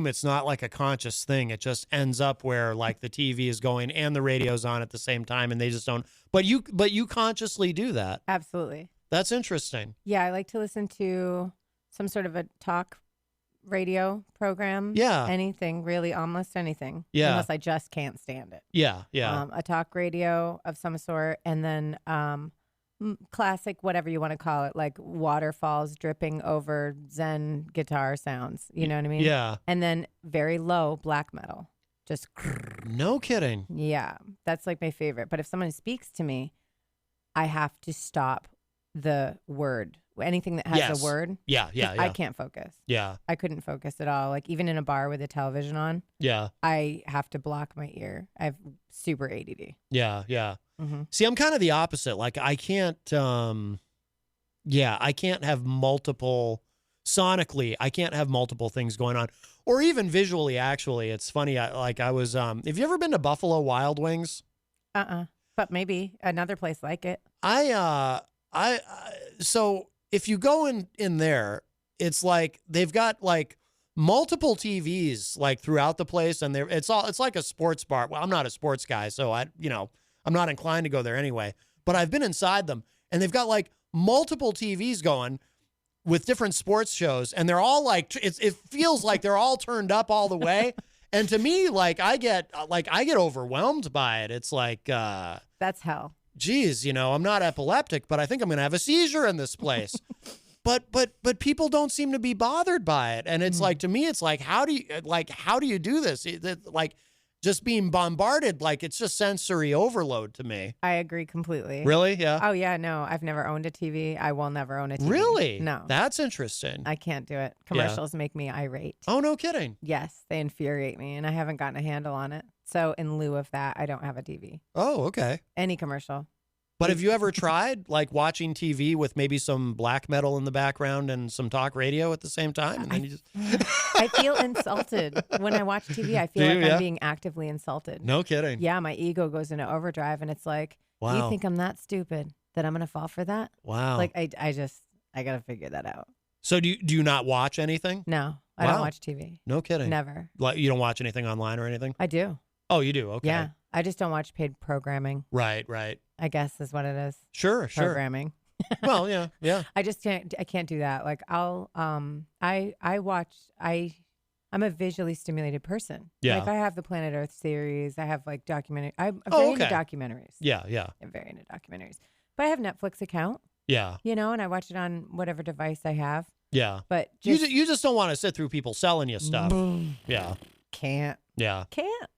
it's not a conscious thing. It just ends up where the TV is going and the radio's on at the same time, and they just don't. But you consciously do that. Absolutely. That's interesting. Yeah, I like to listen to some sort of a talk radio program. Yeah. Anything, really, almost anything. Yeah. Unless I just can't stand it. Yeah, yeah. A talk radio of some sort, and then classic, whatever you want to call it, waterfalls dripping over Zen guitar sounds. You know what I mean? Yeah. And then very low black metal. Just no kidding. Yeah, that's my favorite. But if someone speaks to me, I have to stop the word. Anything that has a word. Yeah. I can't focus. Yeah. I couldn't focus at all. Even in a bar with a television on. Yeah. I have to block my ear. I have super ADD. Yeah. Yeah. Mm-hmm. See, I'm kind of the opposite. I can't, I can't have multiple, sonically, I can't have multiple things going on. Or even visually, actually. It's funny, I was, have you ever been to Buffalo Wild Wings? But maybe another place like it. So if you go in there, it's they've got multiple TVs throughout the place, and it's like a sports bar. Well, I'm not a sports guy, so I'm not inclined to go there anyway, but I've been inside them, and they've got multiple TVs going with different sports shows, and they're all it feels like they're all turned up all the way. And to me, I get overwhelmed by it. It's that's hell. geez, I'm not epileptic, but I think I'm going to have a seizure in this place. But people don't seem to be bothered by it. And it's like, to me, it's like, how do you do this? Like, just being bombarded, like, it's just sensory overload to me. I agree completely. Really? Yeah. Oh, yeah. No, I've never owned a TV. I will never own a TV. Really? No. That's interesting. I can't do it. Commercials make me irate. Oh, no kidding. Yes, they infuriate me, and I haven't gotten a handle on it. So in lieu of that, I don't have a TV. Oh, okay. Any commercial. But have you ever tried like watching TV with maybe some black metal in the background and some talk radio at the same time? And then you just I feel insulted when I watch TV. I feel like I'm being actively insulted. No kidding. Yeah, my ego goes into overdrive, and it's like, wow. You think I'm that stupid that I'm going to fall for that? Wow. Like, I got to figure that out. So do you not watch anything? No, I don't watch TV. No kidding. Never. Like, you don't watch anything online or anything? I do. Oh, you do? Okay. Yeah. I just don't watch paid programming. Right. I guess is what it is. Sure. Programming. Well, yeah. I can't do that. Like I'm a visually stimulated person. Yeah. Like I have the Planet Earth series. I have like documentary. I'm very into documentaries. Yeah. I'm very into documentaries. But I have Netflix account. Yeah. And I watch it on whatever device I have. Yeah. But you just don't want to sit through people selling you stuff. Yeah. Can't. Yeah. Can't.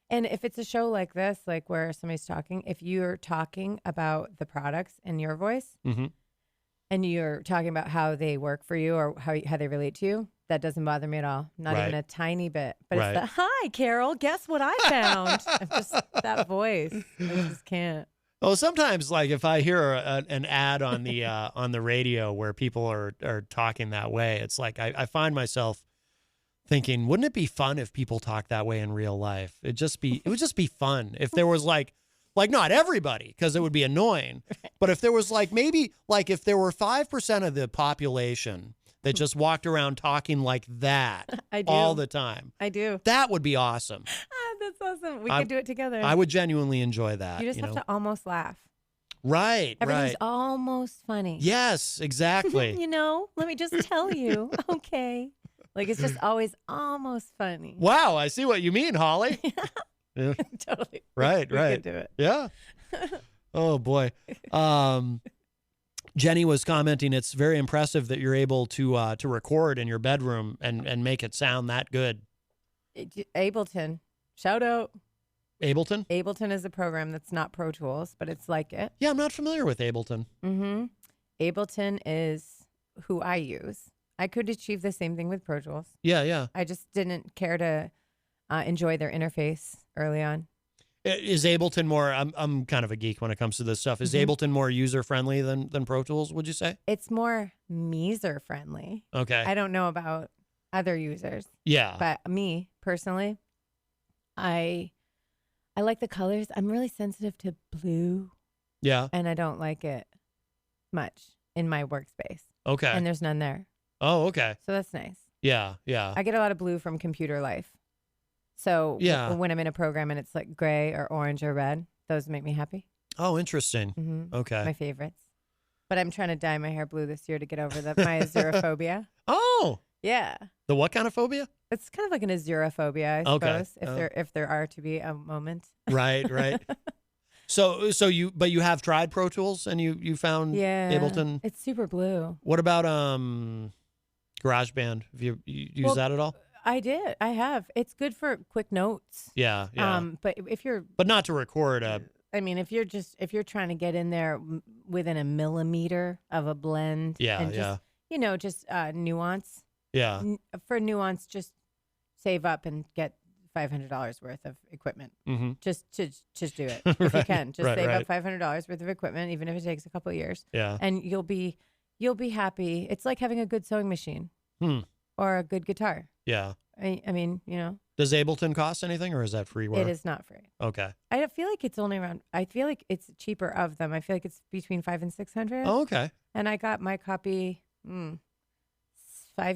And if it's a show like this, like where somebody's talking, if you're talking about the products in your voice and you're talking about how they work for you or how they relate to you, that doesn't bother me at all. Not even a tiny bit. But it's the, hi, Carol, guess what I found? I'm just that voice. I just can't. Well, sometimes, like if I hear an ad on the radio where people are talking that way, it's like I find myself thinking, wouldn't it be fun if people talk that way in real life? It would just be fun if there was like not everybody, because it would be annoying, but if there was maybe if there were 5% of the population that just walked around talking like that all the time. I do. That would be awesome. That's awesome. We could do it together. I would genuinely enjoy that. You just have to almost laugh. Right. Everything's almost funny. Yes, exactly. Let me just tell you. Okay. Like, it's just always almost funny. Wow, I see what you mean, Holly. Yeah. Totally. Right. We could do it. Yeah. Oh, boy. Jenny was commenting, it's very impressive that you're able to record in your bedroom and make it sound that good. Ableton. Shout out. Ableton? Ableton is a program that's not Pro Tools, but it's like it. Yeah, I'm not familiar with Ableton. Mm-hmm. Ableton is who I use. I could achieve the same thing with Pro Tools. Yeah. I just didn't care to enjoy their interface early on. Is Ableton more? I'm kind of a geek when it comes to this stuff. Is Ableton more user friendly than Pro Tools? Would you say? It's more user friendly. Okay. I don't know about other users. Yeah. But me personally, I like the colors. I'm really sensitive to blue. Yeah. And I don't like it much in my workspace. Okay. And there's none there. Oh, okay. So that's nice. Yeah. I get a lot of blue from Computer Life. So when I'm in a program and it's like gray or orange or red, those make me happy. Oh, interesting. Mm-hmm. Okay. My favorites. But I'm trying to dye my hair blue this year to get over my azurophobia. Oh. Yeah. The what kind of phobia? It's kind of like an azurophobia, I suppose, if there are to be a moment. Right. So you have tried Pro Tools and you found Ableton? It's super blue. What about GarageBand? Have you used that at all? I did. I have. It's good for quick notes. Yeah. But not to record a. I mean, if you're trying to get in there within a millimeter of a blend. Yeah. Just nuance. Yeah. For nuance, just save up and get $500 worth of equipment. Mm-hmm. Just do it if you can. Just save up $500 worth of equipment, even if it takes a couple of years. Yeah. And you'll be happy. It's like having a good sewing machine or a good guitar. Yeah. I mean, Does Ableton cost anything, or is that freeware? It is not free. Okay. I feel like it's only around. I feel like it's cheaper of them. I feel like it's between $500 and $600. Oh, okay. And I got my copy 5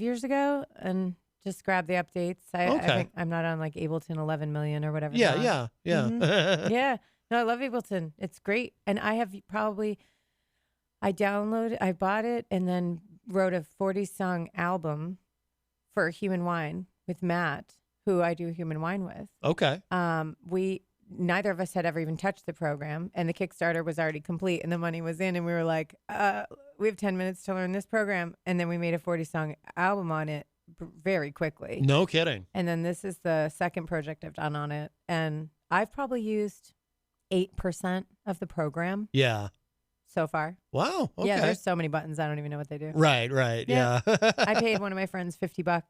years ago, and just grabbed the updates. I think I'm not on like Ableton 11 million or whatever. Yeah. Mm-hmm. Yeah. No, I love Ableton. It's great, and I have I bought it, and then wrote a 40-song album for Human Wine with Matt, who I do Human Wine with. Okay. We neither of us had ever even touched the program, and the Kickstarter was already complete and the money was in, and we were like, we have 10 minutes to learn this program. And then we made a 40-song album on it very quickly. No kidding. And then this is the second project I've done on it. And I've probably used 8% of the program. Yeah. So far. Wow. Okay. Yeah, there's so many buttons. I don't even know what they do. Right. Yeah. I paid one of my friends $50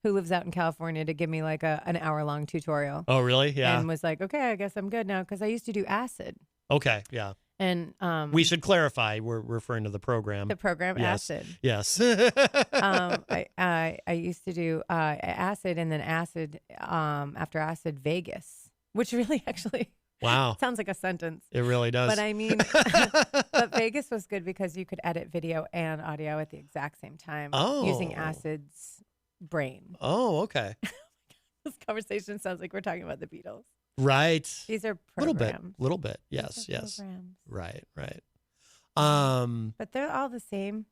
who lives out in California to give me like an hour-long tutorial. Oh, really? Yeah. And was like, okay, I guess I'm good now, because I used to do acid. Okay. Yeah. And we should clarify, we're referring to the program. The program yes. acid. Yes. I used to do acid, and then acid after acid Vegas, which really actually wow sounds like a sentence. It really does. But I mean, but Vegas was good because you could edit video and audio at the exact same time using acid's brain. Oh, okay. This conversation sounds like we're talking about the Beatles. Right. These are programs. Little bit. Yes. Programs. Right. But they're all the same.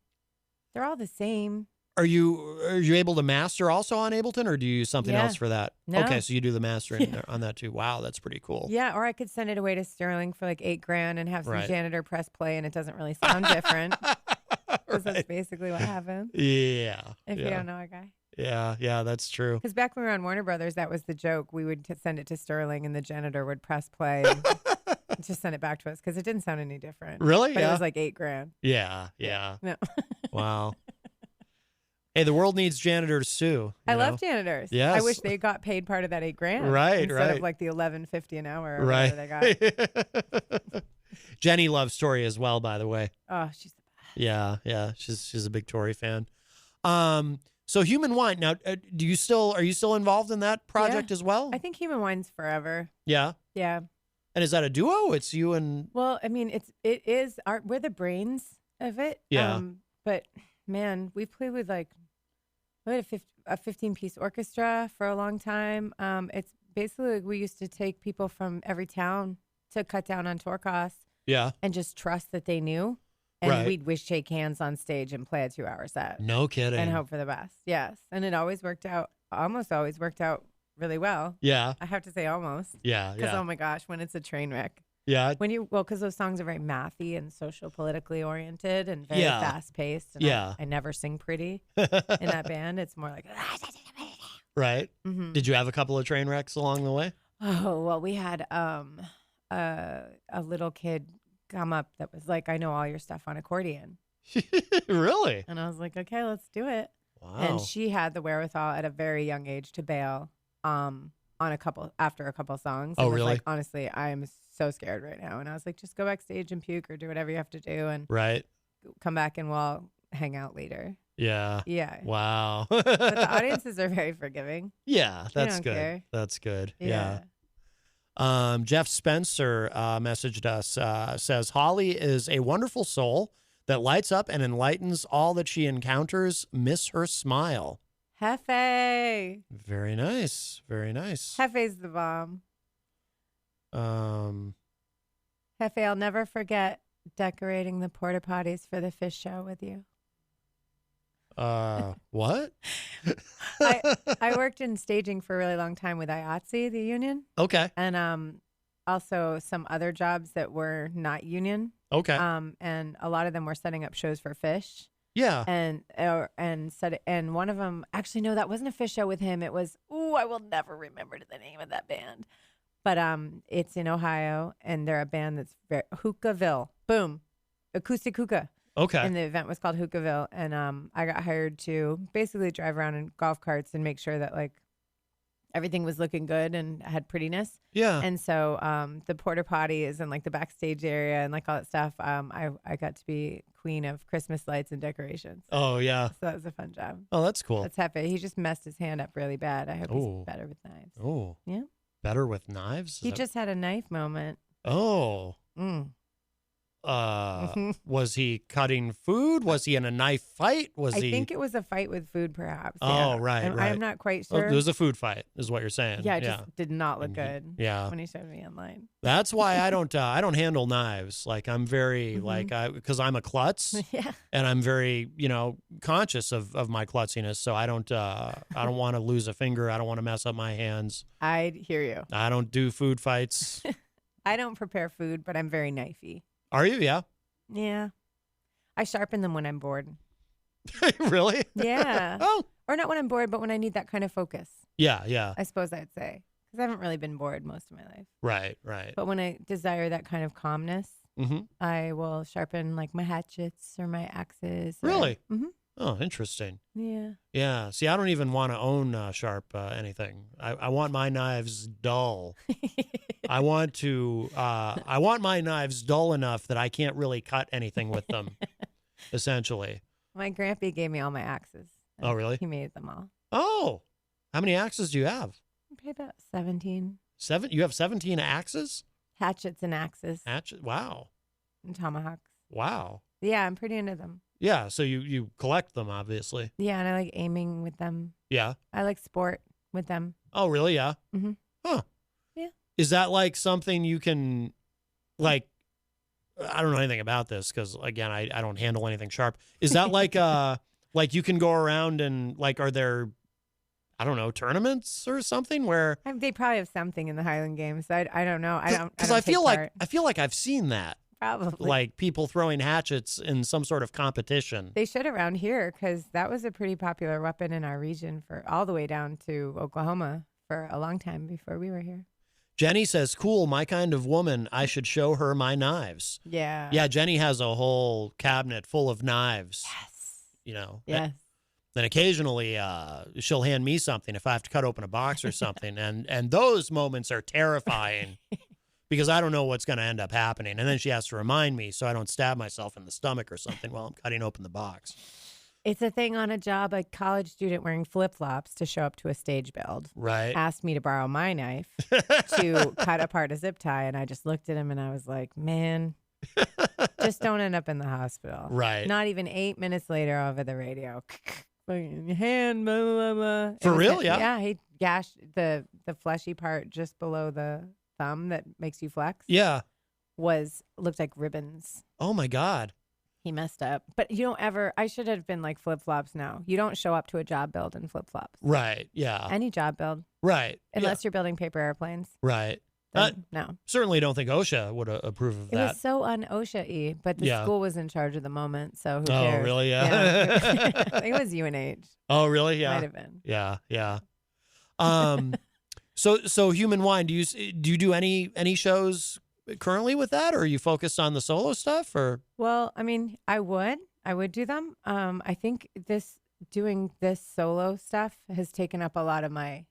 They're all the same. Are you able to master also on Ableton, or do you use something else for that? No. Okay, so you do the mastering on that too. Wow, that's pretty cool. Yeah, or I could send it away to Sterling for like $8,000 and have some janitor press play, and it doesn't really sound different. Because that's basically what happens. Yeah. If you don't know a guy. Yeah, that's true. Because back when we were on Warner Brothers, that was the joke. We would send it to Sterling, and the janitor would press play and just send it back to us because it didn't sound any different. Really? But it was like $8,000. Yeah. No. Wow. Hey, the world needs janitors too. I love janitors. Yes. I wish they got paid part of that $8,000. Right. Instead of like the $11.50 an hour or whatever they got. Jenny loves Tori as well, by the way. Oh, she's the best. Yeah. She's a big Tori fan. So Human Wine. Now, are you still involved in that project as well? I think Human Wine's forever. Yeah. Yeah. And is that a duo? It's you and. Well, I mean, we're the brains of it. Yeah. But man, we played with we had a 15-piece orchestra for a long time. It's basically like we used to take people from every town to cut down on tour costs. Yeah. And just trust that they knew. And we'd shake hands on stage and play a 2-hour set. No kidding. And hope for the best. Yes. And it almost always worked out really well. Yeah. I have to say almost. Yeah. Because, oh my gosh, when it's a train wreck. Yeah. Because those songs are very mathy and social politically oriented and very fast paced. And I never sing pretty in that band. It's more like. Right. Mm-hmm. Did you have a couple of train wrecks along the way? Oh, well, we had a little kid come up that was like, I know all your stuff on accordion. Really? And I was like, okay, let's do it. Wow. And she had the wherewithal at a very young age to bail after a couple songs. Oh, and was really? like, honestly, I am so scared right now. And I was like, just go backstage and puke or do whatever you have to do and come back and we'll hang out later. Yeah. Yeah. Wow. But the audiences are very forgiving. Yeah, that's don't good. care. That's good. Yeah. Jeff Spencer messaged us, says, Holly is a wonderful soul that lights up and enlightens all that she encounters. Miss her smile. Hefe. Very nice. Very nice. Hefe's the bomb. Hefe, I'll never forget decorating the porta potties for the fish show with you. What? I worked in staging for a really long time with IATSE, the union. Okay. And also some other jobs that were not union. Okay. And a lot of them were setting up shows for fish. Yeah. And one of them, actually, no, that wasn't a fish show with him. It was, I will never remember the name of that band. But it's in Ohio, and they're a band that's very Hookahville. Boom. Acoustic Hookah. Okay. And the event was called Hookahville. And I got hired to basically drive around in golf carts and make sure that everything was looking good and had prettiness. Yeah. And so the porta potty is in the backstage area and all that stuff. I got to be queen of Christmas lights and decorations. Oh, yeah. So that was a fun job. Oh, that's cool. That's happy. He just messed his hand up really bad. I hope he's better with knives. Oh. Yeah. Better with knives? He just had a knife moment. Oh. Mm. Was he cutting food? Was he in a knife fight? I think it was a fight with food, perhaps. Oh, yeah. right, I'm not quite Oh, sure. it was a food fight, is what you're saying. Yeah, it just did not look good. Yeah. When he showed me online. That's why I don't handle knives. Like I'm very because I'm a klutz. Yeah. And I'm very, conscious of my klutziness. So I don't want to lose a finger. I don't want to mess up my hands. I'd hear you. I don't do food fights. I don't prepare food, but I'm very knifey. Are you? Yeah. Yeah. I sharpen them when I'm bored. Really? Yeah. Oh. Or not when I'm bored, but when I need that kind of focus. Yeah, yeah. I suppose I'd say. Because I haven't really been bored most of my life. Right, right. But when I desire that kind of calmness, I will sharpen like my hatchets or my axes. Really? Oh, interesting. Yeah. Yeah. See, I don't even want to own sharp anything. I want my knives dull. I want my knives dull enough that I can't really cut anything with them, essentially. My grandpa gave me all my axes. Oh, really? He made them all. Oh, how many axes do you have? Probably about 17. You have 17 axes? Hatchets and axes. Wow. And tomahawks. Wow. Yeah, I'm pretty into them. Yeah, so you collect them, obviously. Yeah, and I like aiming with them. Yeah. I like sport with them. Oh, really? Yeah. Mm-hmm. Huh. Yeah. Is that like something you can, like, I don't know anything about this because, again, I don't handle anything sharp. Is that like, like you can go around and, like, are there, I don't know, tournaments or something where? They probably have something in the Highland Games. I don't know. Because I feel like I've seen that. Probably. Like people throwing hatchets in some sort of competition. They should around here because that was a pretty popular weapon in our region for all the way down to Oklahoma for a long time before we were here. Jenny says, cool, my kind of woman. I should show her my knives. Yeah. Yeah, Jenny has a whole cabinet full of knives. Yes. Yes. Then occasionally she'll hand me something if I have to cut open a box or something. and those moments are terrifying. Because I don't know what's going to end up happening. And then she has to remind me so I don't stab myself in the stomach or something while I'm cutting open the box. It's a thing on a job. A college student wearing flip-flops to show up to a stage build. Right. Asked me to borrow my knife to cut apart a zip tie. And I just looked at him and I was like, man, just don't end up in the hospital. Right. Not even 8 minutes later over the radio. Hand, blah, blah, blah. For real? Yeah. Yeah. He gashed the fleshy part just below the thumb that makes you flex. Yeah. Looked like ribbons. Oh my God. He messed up. But you don't ever, I should have been like flip-flops now. You don't show up to a job build in flip-flops. Right. Yeah. Any job build. Right. Unless you're building paper airplanes. Right. No. Certainly don't think OSHA would approve of that. It was so un-OSHA-y, but the school was in charge of the moment, so who Oh, cares? really? Yeah. I think it was UNH. Oh, really? Yeah. Might have been. Yeah. Yeah. So Human Wine, do you do any shows currently with that, or are you focused on the solo stuff, or? Well, I mean, I would do them. I think doing this solo stuff has taken up a lot of my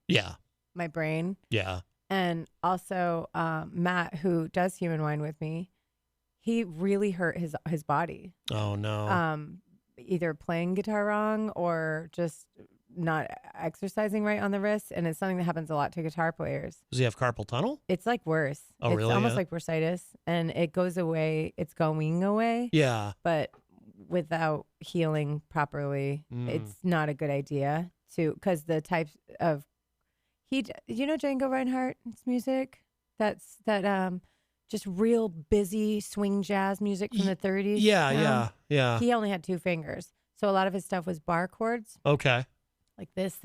brain. Yeah. And also Matt, who does Human Wine with me, he really hurt his body. Oh no. Either playing guitar wrong or just not exercising right on the wrist, and it's something that happens a lot to guitar players. Does he have carpal tunnel? It's like worse. Oh, it's really? almost like bursitis, and it goes away. It's going away. Yeah. But without healing properly, it's not a good idea because the types of Django Reinhardt's music. That's just real busy swing jazz music from the 30s. Yeah. He only had 2 fingers, so a lot of his stuff was bar chords. Okay. Like this.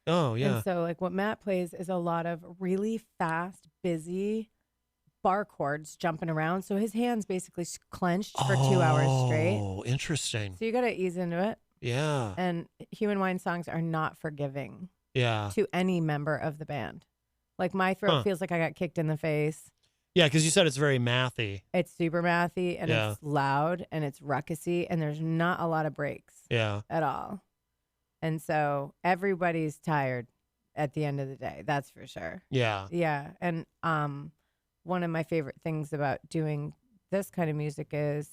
Oh, yeah. And so like what Matt plays is a lot of really fast, busy bar chords jumping around. So his hands basically clenched for 2 hours straight. Oh, interesting. So you got to ease into it. Yeah. And Human Wine songs are not forgiving to any member of the band. Like my throat feels like I got kicked in the face. Yeah, because you said it's very mathy. It's super mathy and it's loud and it's ruckusy and there's not a lot of breaks at all. And so everybody's tired at the end of the day. That's for sure. Yeah. Yeah. And one of my favorite things about doing this kind of music is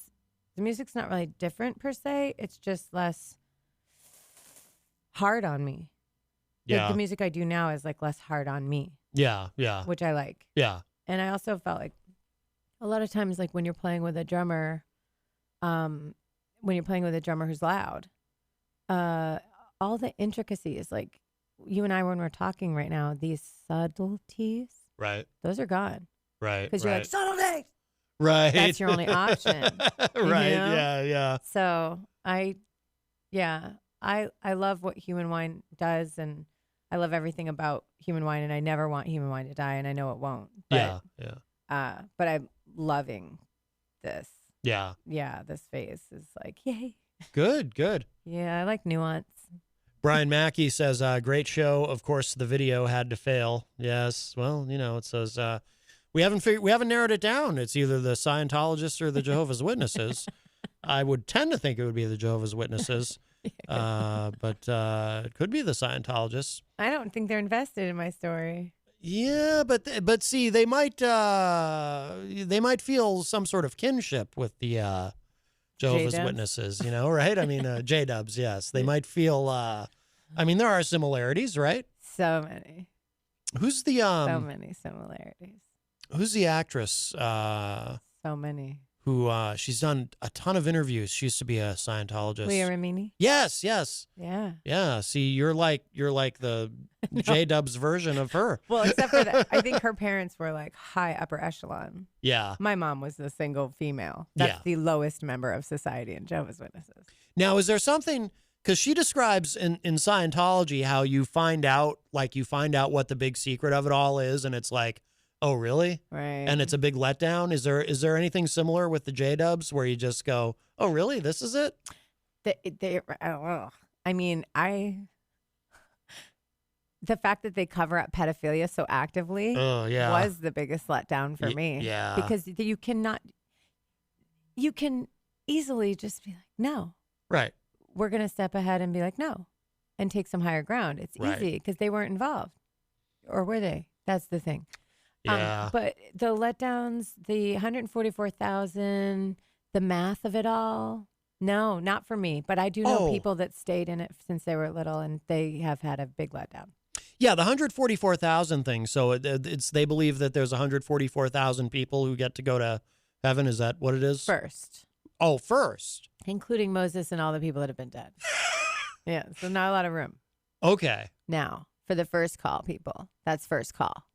the music's not really different per se. It's just less hard on me. Yeah. Like the music I do now is like less hard on me. Yeah. Yeah. Which I like. Yeah. And I also felt like A lot of times, like when you're playing with a drummer, who's loud, all the intricacies, like you and I, when we're talking right now, these subtleties, right? Those are gone, right? Because you're like subtleties, right? That's your only option, right? You know? Yeah. So I love what Human Wine does, and I love everything about Human Wine, and I never want Human Wine to die, and I know it won't. But, but I'm loving this. Yeah. This phase is like, yay. Good. Yeah, I like nuance. Brian Mackey says, great show. Of course, the video had to fail. Yes. Well, it says, we haven't narrowed it down. It's either the Scientologists or the Jehovah's Witnesses. I would tend to think it would be the Jehovah's Witnesses, but it could be the Scientologists. I don't think they're invested in my story. Yeah, but see, they might feel some sort of kinship with the Jehovah's J-dubs? Witnesses, right? I mean, J-dubs, yes. They might feel, there are similarities, right? So many. Who's the, so many similarities. Who's the actress? So many. Who, she's done a ton of interviews. She used to be a Scientologist. Leah Remini? Yes. Yeah. Yeah. See, you're like the no. J-dubs version of her. Well, except for that, I think her parents were like high upper echelon. Yeah. My mom was the single female. That's the lowest member of society in Jehovah's Witnesses. Now, is there something, because she describes in Scientology how you find out what the big secret of it all is, and it's like, oh, really? Right. And it's a big letdown. Is there anything similar with the J-dubs where you just go, oh, really? This is it? The fact that they cover up pedophilia so actively was the biggest letdown for me. Yeah. Because you can easily just be like, no. Right. We're going to step ahead and be like, no, and take some higher ground. It's easy because they weren't involved. Or were they? That's the thing. Yeah. But the letdowns, the 144,000, the math of it all, no, not for me. But I do know people that stayed in it since they were little, and they have had a big letdown. Yeah, the 144,000 thing. So they believe that there's 144,000 people who get to go to heaven. Is that what it is? First. Oh, first. Including Moses and all the people that have been dead. Yeah, so not a lot of room. Okay. Now, for the first call, people, that's first call.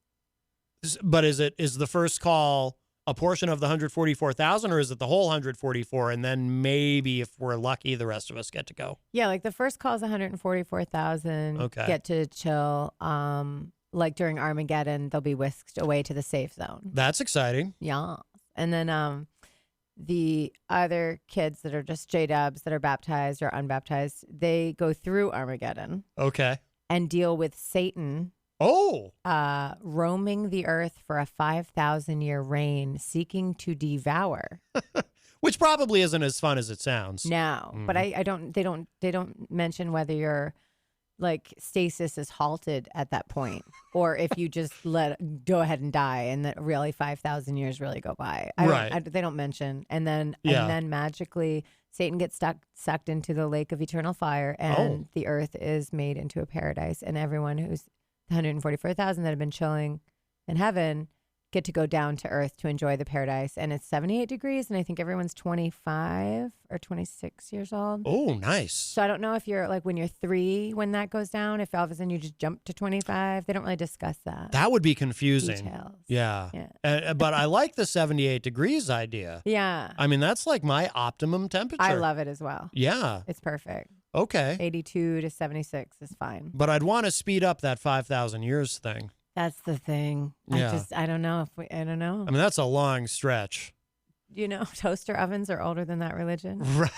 But is the first call a portion of the 144,000, or is it the whole 144? And then maybe if we're lucky, the rest of us get to go. Yeah, like the first call is 144,000. Okay. Get to chill. Like during Armageddon, they'll be whisked away to the safe zone. That's exciting. Yeah. And then the other kids that are just J-dubs that are baptized or unbaptized, they go through Armageddon. Okay. And deal with Satan. Roaming the earth for a 5,000-year reign, seeking to devour. Which probably isn't as fun as it sounds. No, but I don't. They don't mention whether your like stasis is halted at that point, or if you just go ahead and die, and that really 5,000 years really go by. They don't mention, and then magically Satan gets sucked into the lake of eternal fire, and the earth is made into a paradise, and everyone who's 144,000 that have been chilling in heaven get to go down to earth to enjoy the paradise. And it's 78 degrees, and I think everyone's 25 or 26 years old. Oh, nice. So I don't know if you're like when you're 3 when that goes down, if all of a sudden you just jump to 25. They don't really discuss that. That would be confusing. Details. Yeah. But I like the 78 degrees idea. Yeah. I mean, that's like my optimum temperature. I love it as well. Yeah. It's perfect. Okay. 82 to 76 is fine. But I'd want to speed up that 5,000 years thing. That's the thing. Yeah. I don't know. I don't know. I mean, that's a long stretch. Toaster ovens are older than that religion. Right.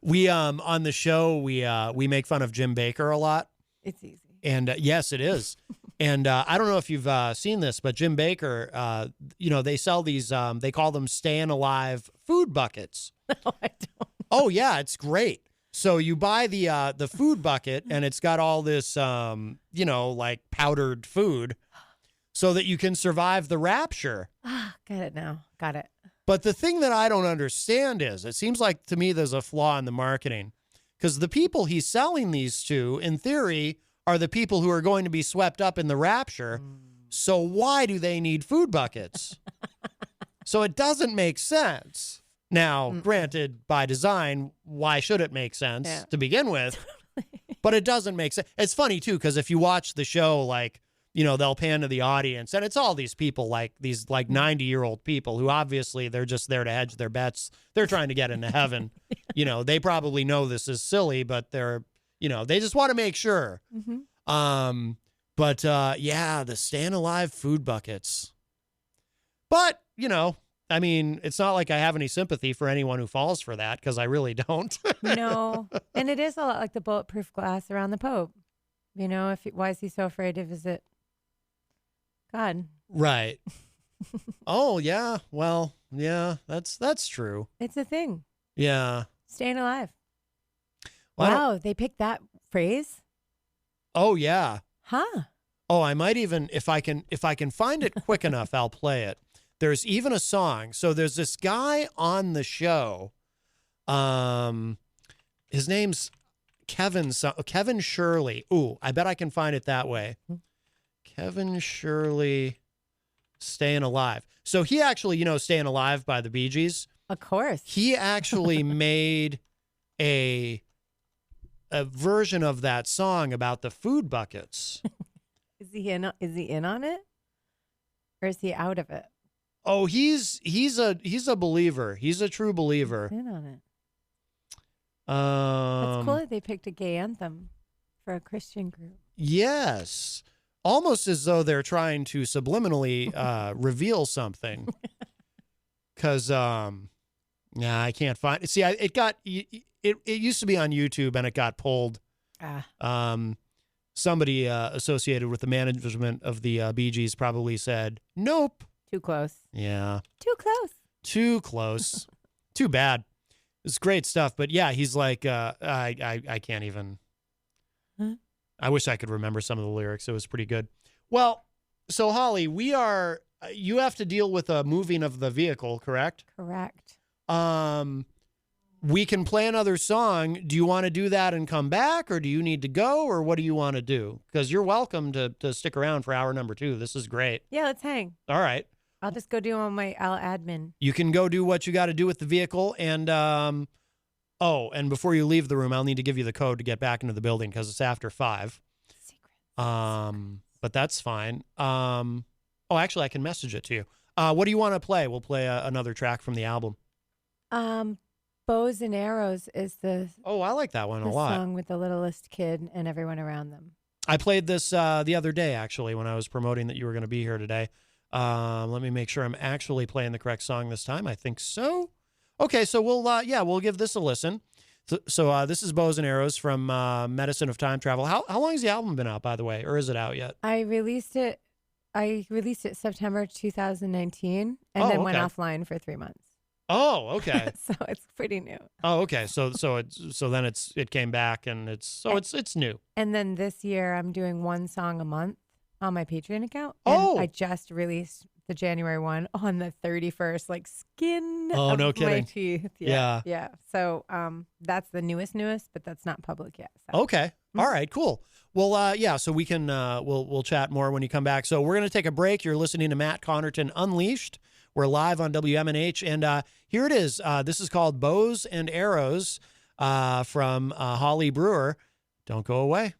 We, on the show, we make fun of Jim Bakker a lot. It's easy. And yes, it is. And I don't know if you've seen this, but Jim Bakker, they sell these, they call them staying alive food buckets. No, I don't. Oh, yeah, it's great. So you buy the food bucket, and it's got all this, like powdered food so that you can survive the rapture. Got it now. Got it. But the thing that I don't understand is it seems like to me there's a flaw in the marketing, because the people he's selling these to, in theory, are the people who are going to be swept up in the rapture. So why do they need food buckets? So it doesn't make sense. Now, granted, by design, why should it make sense to begin with? But it doesn't make sense. It's funny, too, because if you watch the show, like, you know, they'll pan to the audience, and it's all these people, like these like 90-year-old people who obviously they're just there to hedge their bets. They're trying to get into heaven. You know, they probably know this is silly, but they're, you know, they just want to make sure. But yeah, the staying alive food buckets. But, you know, I mean, it's not like I have any sympathy for anyone who falls for that, because I really don't. No. And it is a lot like the bulletproof glass around the Pope. You know, why is he so afraid to visit God? Right. Oh, yeah. Well, yeah, that's true. It's a thing. Yeah. Staying alive. Well, wow, they picked that phrase? Oh, yeah. Huh. Oh, I might even, if I can find it quick enough, I'll play it. There's even a song. So there's this guy on the show. His name's Kevin Shirley. Ooh, I bet I can find it that way. Kevin Shirley, Staying Alive. So he actually, you know, Staying Alive by the Bee Gees. Of course. He actually made a version of that song about the food buckets. Is he in on it? Or is he out of it? Oh, he's a believer. He's a true believer. He's in on it. That's cool that they picked a gay anthem for a Christian group. Yes. Almost as though they're trying to subliminally reveal something. Because, yeah, I can't find it. See, it used to be on YouTube and it got pulled. Somebody associated with the management of the Bee Gees probably said, nope. Too close. Yeah. Too close. Too close. Too bad. It's great stuff. But yeah, he's like, I can't even. Huh? I wish I could remember some of the lyrics. It was pretty good. Well, so Holly, you have to deal with a moving of the vehicle, correct? Correct. We can play another song. Do you want to do that and come back, or do you need to go, or what do you want to do? Because you're welcome to stick around for hour number 2. This is great. Yeah, let's hang. All right. I'll just go do I'll admin. You can go do what you got to do with the vehicle. And, and before you leave the room, I'll need to give you the code to get back into the building because it's after 5. Secret. But that's fine. Actually, I can message it to you. What do you want to play? We'll play another track from the album. Bows and Arrows is the I like that one a lot. Song with the littlest kid and everyone around them. I played this the other day, actually, when I was promoting that you were going to be here today. Let me make sure I'm actually playing the correct song this time. I think so. Okay, so we'll give this a listen. So this is Bows and Arrows from Medicine of Time Travel. How long has the album been out, by the way, or is it out yet? I released it September 2019 and then went offline for 3 months. Oh, okay. So it's pretty new. Oh, okay. So then it came back and it's new. And then this year I'm doing one song a month on my Patreon account. And I just released the January one on the 31st, like skin of no kidding. my teeth. Yeah. So that's the newest, but that's not public yet. So. Okay. All right, cool. Well, so we can we'll chat more when you come back. So we're going to take a break. You're listening to Matt Connarton Unleashed. We're live on WMNH, and here it is. This is called Bows and Arrows from Holly Brewer. Don't go away.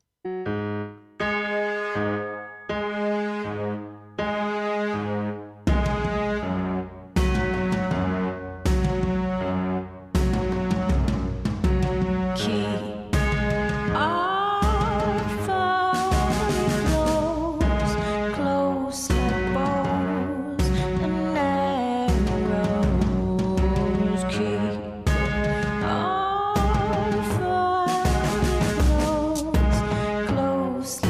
Close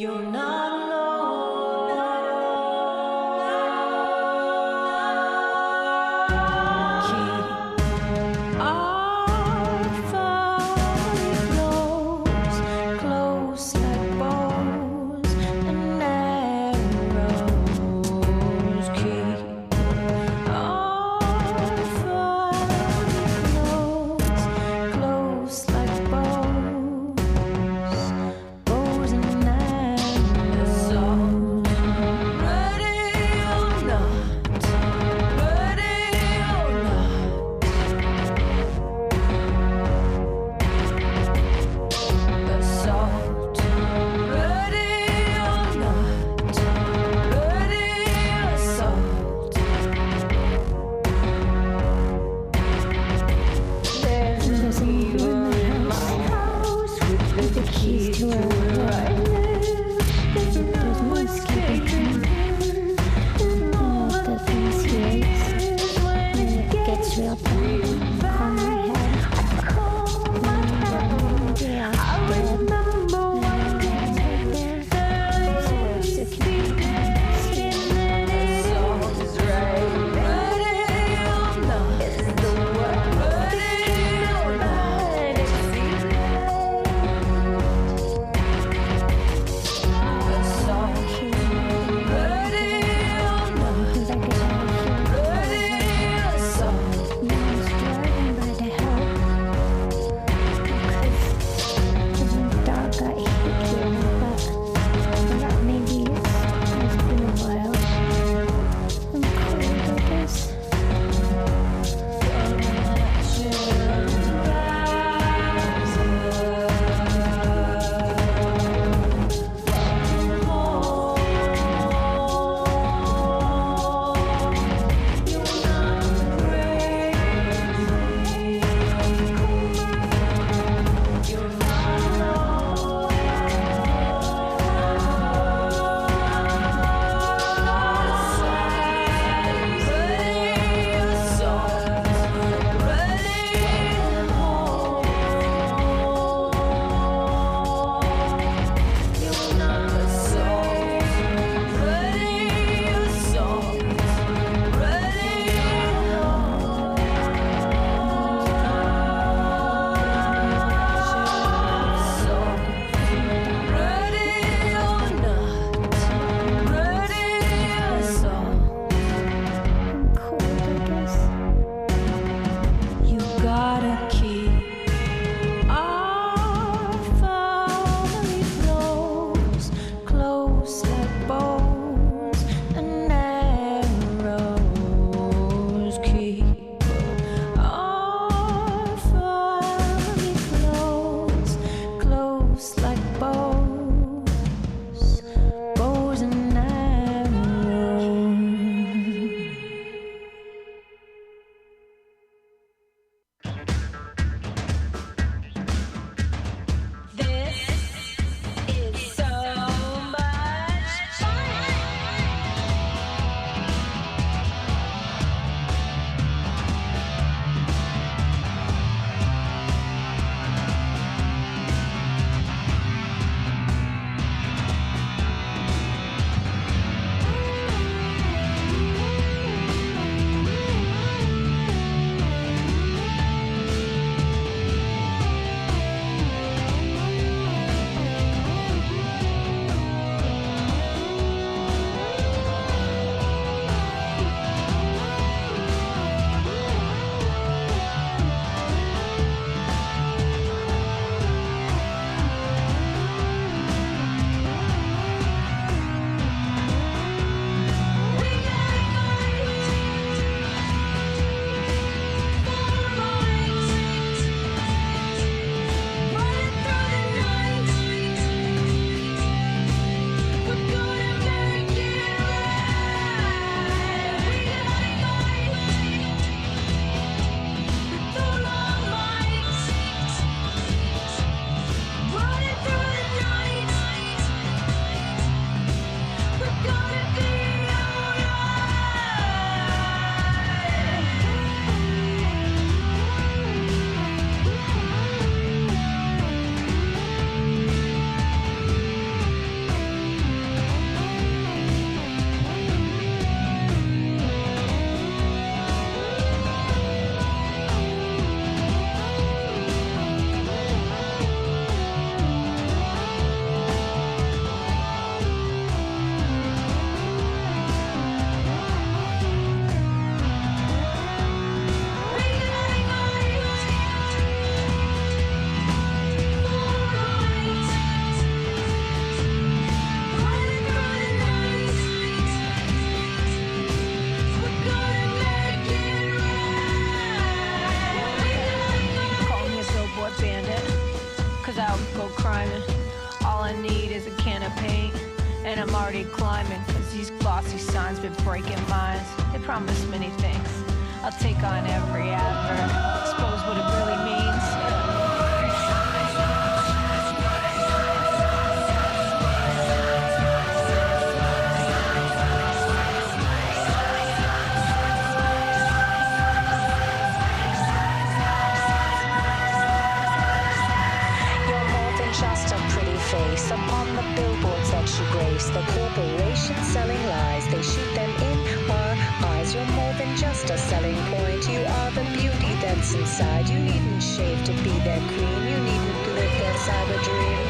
You're not alone. Keep our family close, close like bows and arrows. Keep our family close, close like bows, bows and arrows. And I'm already climbing, cause these glossy signs been breaking minds. They promise many things. I'll take on every advert, expose what it really means. You're more than just a pretty face upon the billboards that you grace. The corporations selling lies, they shoot them in our eyes. You're more than just a selling point. You are the beauty that's inside. You needn't shave to be their queen. You needn't live their cyber dream.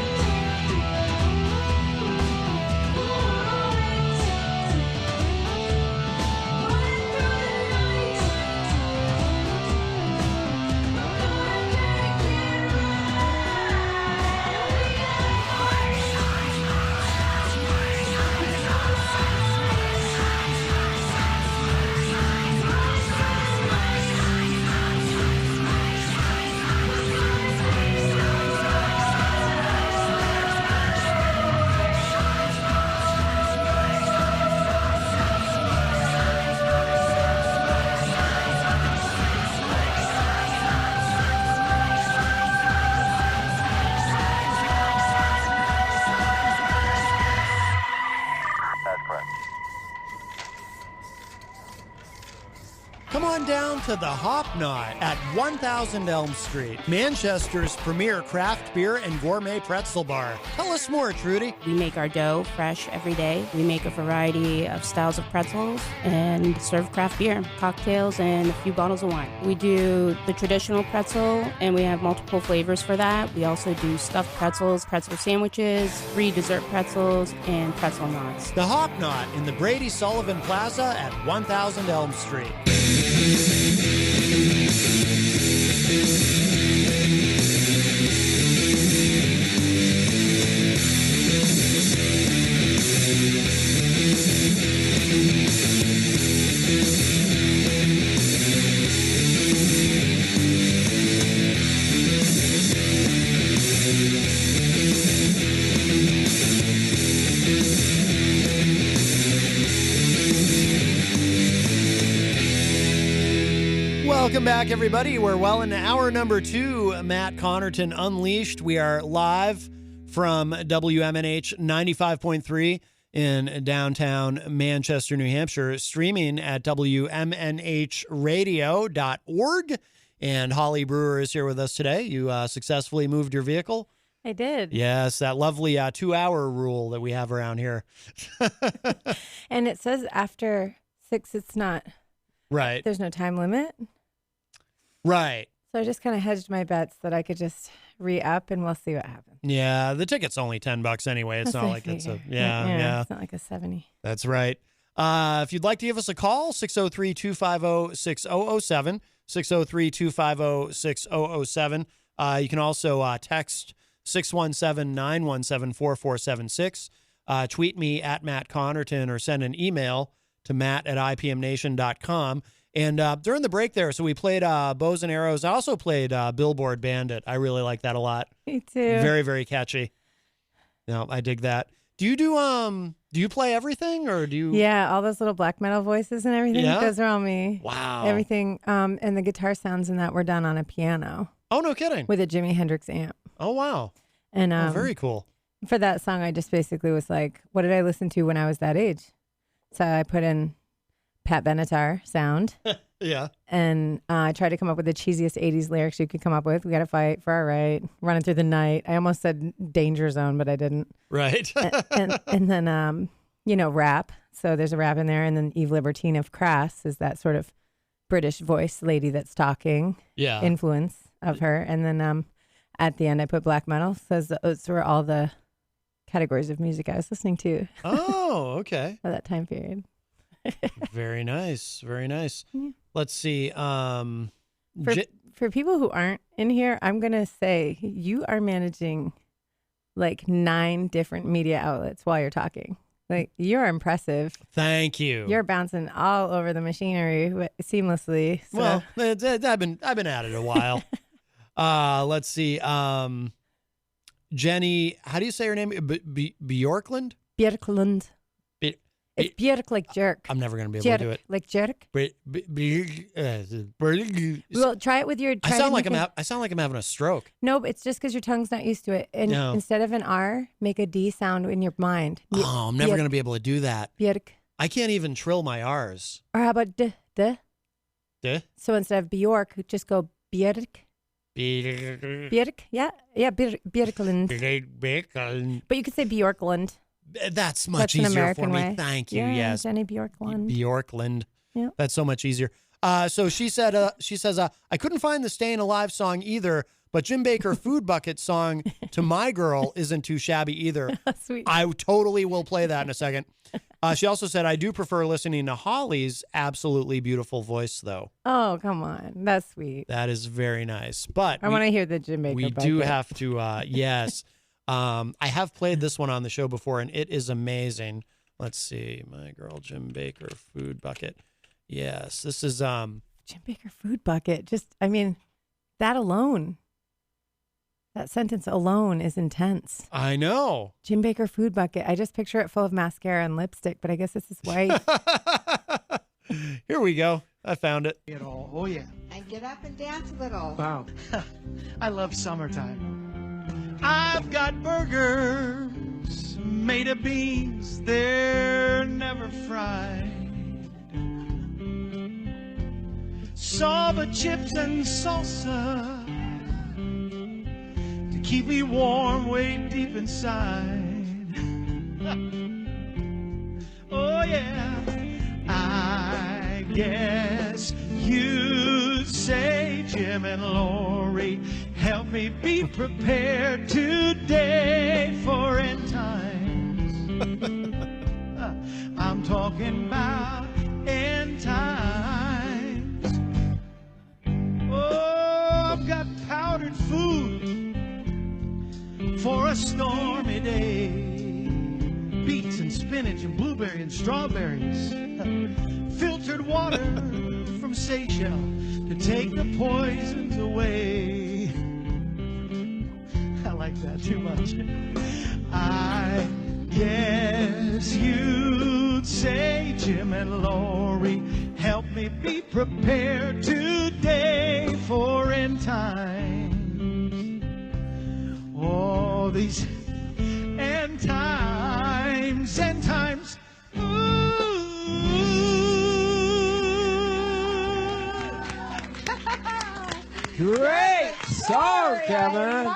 Come on down to the Hop Knot at 1000 Elm Street, Manchester's premier craft beer and gourmet pretzel bar. Tell us more, Trudy. We make our dough fresh every day. We make a variety of styles of pretzels and serve craft beer, cocktails, and a few bottles of wine. We do the traditional pretzel, and we have multiple flavors for that. We also do stuffed pretzels, pretzel sandwiches, free dessert pretzels, and pretzel knots. The Hop Knot in the Brady Sullivan Plaza at 1000 Elm Street. Welcome back, everybody. We're well into hour number 2, Matt Connarton Unleashed. We are live from WMNH 95.3 in downtown Manchester, New Hampshire, streaming at WMNHradio.org. And Holly Brewer is here with us today. You successfully moved your vehicle? I did. Yes, that lovely 2-hour rule that we have around here. And it says after 6, it's not. Right. There's no time limit. Right. So I just kind of hedged my bets that I could just re-up and we'll see what happens. Yeah, the ticket's only $10 anyway. It's That's not what I like it's a figure. yeah. It's not like a 70. That's right. If you'd like to give us a call, 603-250-6007, 603-250-6007. You can also text 617-917-4476. Tweet me at Matt Connarton or send an email to matt@ipmnation.com. And during the break there, so we played Bows and Arrows. I also played Billboard Bandit. I really like that a lot. Me too. Very, very catchy. No, I dig that. Do you play everything or do you? Yeah, all those little black metal voices and everything. Yeah? Those are all me. Wow. Everything. And the guitar sounds in that were done on a piano Oh, no kidding. with a Jimi Hendrix amp. Oh, wow. And Oh, very cool. for that song, I just basically was like, what did I listen to when I was that age? So I put in Pat Benatar sound. Yeah. And I tried to come up with the cheesiest 80s lyrics you could come up with. We got to fight for our right, running through the night. I almost said danger zone, but I didn't. Right. and then, rap. So there's a rap in there. And then Eve Libertine of Crass is that sort of British voice lady that's talking. Yeah. Influence of her. And then at the end, I put black metal. So those were all the categories of music I was listening to. Oh, okay. At that time period. Very nice. Very nice. Yeah. Let's see. For people who aren't in here, I'm going to say you are managing like 9 different media outlets while you're talking. Like, you're impressive. Thank you. You're bouncing all over the machinery seamlessly. So. Well, I've been at it a while. Let's see. Jenny, how do you say her name? Bjorklund? Björklund. It's Björk like jerk. I'm never going to be able Jerk, to do it. like jerk. Well, try it with your. I sound like I'm having a stroke. No, it's just because your tongue's not used to it. And instead of an R, make a D sound in your mind. I'm never going to be able to do that. Björk. I can't even trill my R's. Or how about D? D? So instead of Bjork, just go Björk. Björk. Yeah, Björklund. But you could say Björklund. That's much easier for me. Way. Thank you. Yeah, yes, Jenny Björklund. Björklund. Yeah. That's so much easier. So she said. She says, I couldn't find the "Staying Alive" song either, but Jim Baker "Food Bucket" song "To My Girl" isn't too shabby either. Sweet. I totally will play that in a second. She also said, I do prefer listening to Holly's absolutely beautiful voice, though. Oh, come on. That's sweet. That is very nice. But I want to hear the Jim Baker We bucket. do have to, yes. I have played this one on the show before, and it is amazing. Let's see. My Girl, Jim Baker, Food Bucket. Yes, this is... Jim Baker Food Bucket. Just, I mean, that alone. That sentence alone is intense. I know. Jim Baker Food Bucket. I just picture it full of mascara and lipstick, but I guess this is white. Here we go. I found it. Oh, yeah. And get up and dance a little. Wow. I love summertime. I've got burgers made of beans. They're never fried. Saba chips and salsa to keep me warm way deep inside. Oh yeah, I guess you'd say, Jim and Lori, help me be prepared today for end times. I'm talking about end times. Oh, I've got powdered food for a stormy day. Beets and spinach and blueberry and strawberries. Filtered water from Seychelles to take the poisons away. I like that too much. I guess you'd say, Jim and Lori, help me be prepared today for end times. Oh, these end times, end times. Great song, Kevin.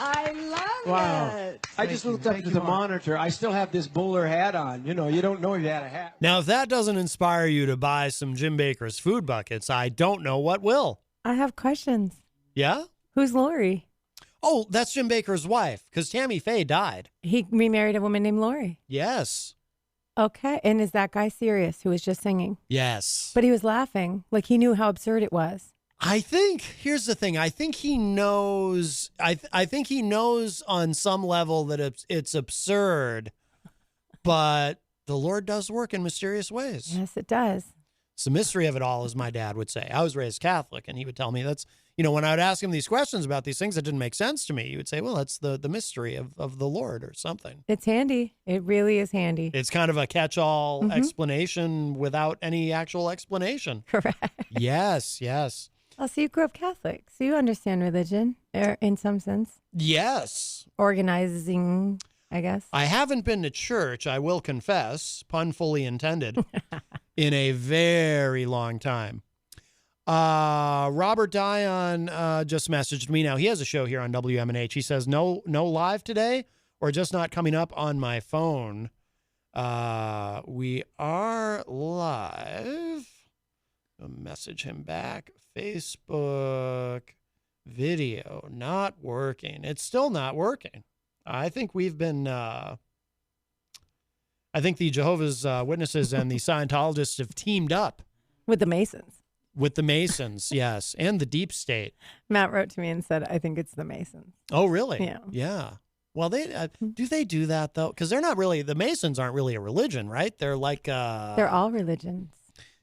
I love Wow. it. I just looked up to the monitor. I still have this bowler hat on. You know, you don't know you had a hat. Now, if that doesn't inspire you to buy some Jim Baker's Food Buckets, I don't know what will. I have questions. Yeah? Who's Lori? Oh, that's Jim Baker's wife, because Tammy Faye died. He remarried a woman named Lori. Yes. Okay. And is that guy serious who was just singing? Yes. But he was laughing. Like he knew how absurd it was. I think, here's the thing. I think he knows, I think he knows on some level that it's absurd, but the Lord does work in mysterious ways. Yes, it does. It's the mystery of it all, as my dad would say. I was raised Catholic, and he would tell me that's, you know, when I would ask him these questions about these things that didn't make sense to me, he would say, well, that's the mystery of the Lord or something. It's handy. It really is handy. It's kind of a catch-all explanation without any actual explanation. Correct. Yes, yes. Oh, so you grew up Catholic, so you understand religion in some sense. Yes. Organizing, I guess. I haven't been to church, I will confess, pun fully intended, in a very long time. Robert Dion just messaged me now. He has a show here on WMNH. He says, no live today or just not coming up on my phone. We are live. I'll message him back. Facebook video not working. It's still not working. I think we've been, I think the Jehovah's Witnesses and the Scientologists have teamed up. With the Masons. With the Masons, yes, and the Deep State. Matt wrote to me and said, I think it's the Masons. Oh, really? Yeah. Yeah. Well, they do they do that, though? Because they're not really, the Masons aren't really a religion, right? They're like... they're all religions.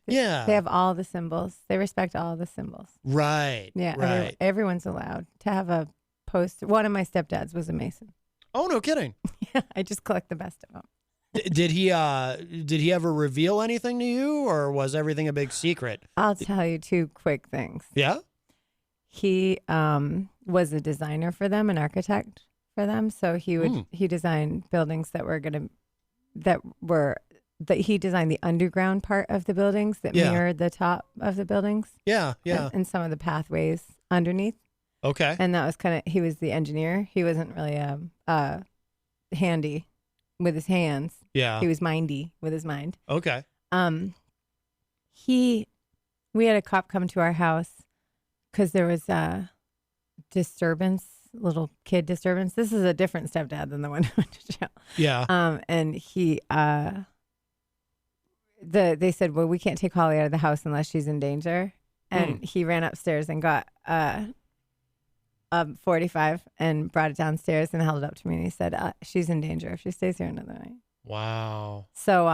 Yeah. They have all the symbols. They respect all the symbols. Right. Yeah. Right. Everyone's allowed to have a poster. One of my stepdads was a Mason. Oh, no kidding. Yeah, I just collect the best of them. Did he ever reveal anything to you, or was everything a big secret? I'll tell you 2 quick things. Yeah? He was a designer for them, an architect for them. So he designed buildings that he designed the underground part of the buildings that mirrored the top of the buildings. Yeah, yeah. And some of the pathways underneath. Okay. And that was he was the engineer. He wasn't really handy with his hands. Yeah. He was mindy with his mind. Okay. We had a cop come to our house because there was a disturbance, little kid disturbance. This is a different stepdad than the one who went to jail. Yeah. And he, they said, well, we can't take Holly out of the house unless she's in danger. And he ran upstairs and got 45 and brought it downstairs and held it up to me. And he said, she's in danger if she stays here another night. Wow. So,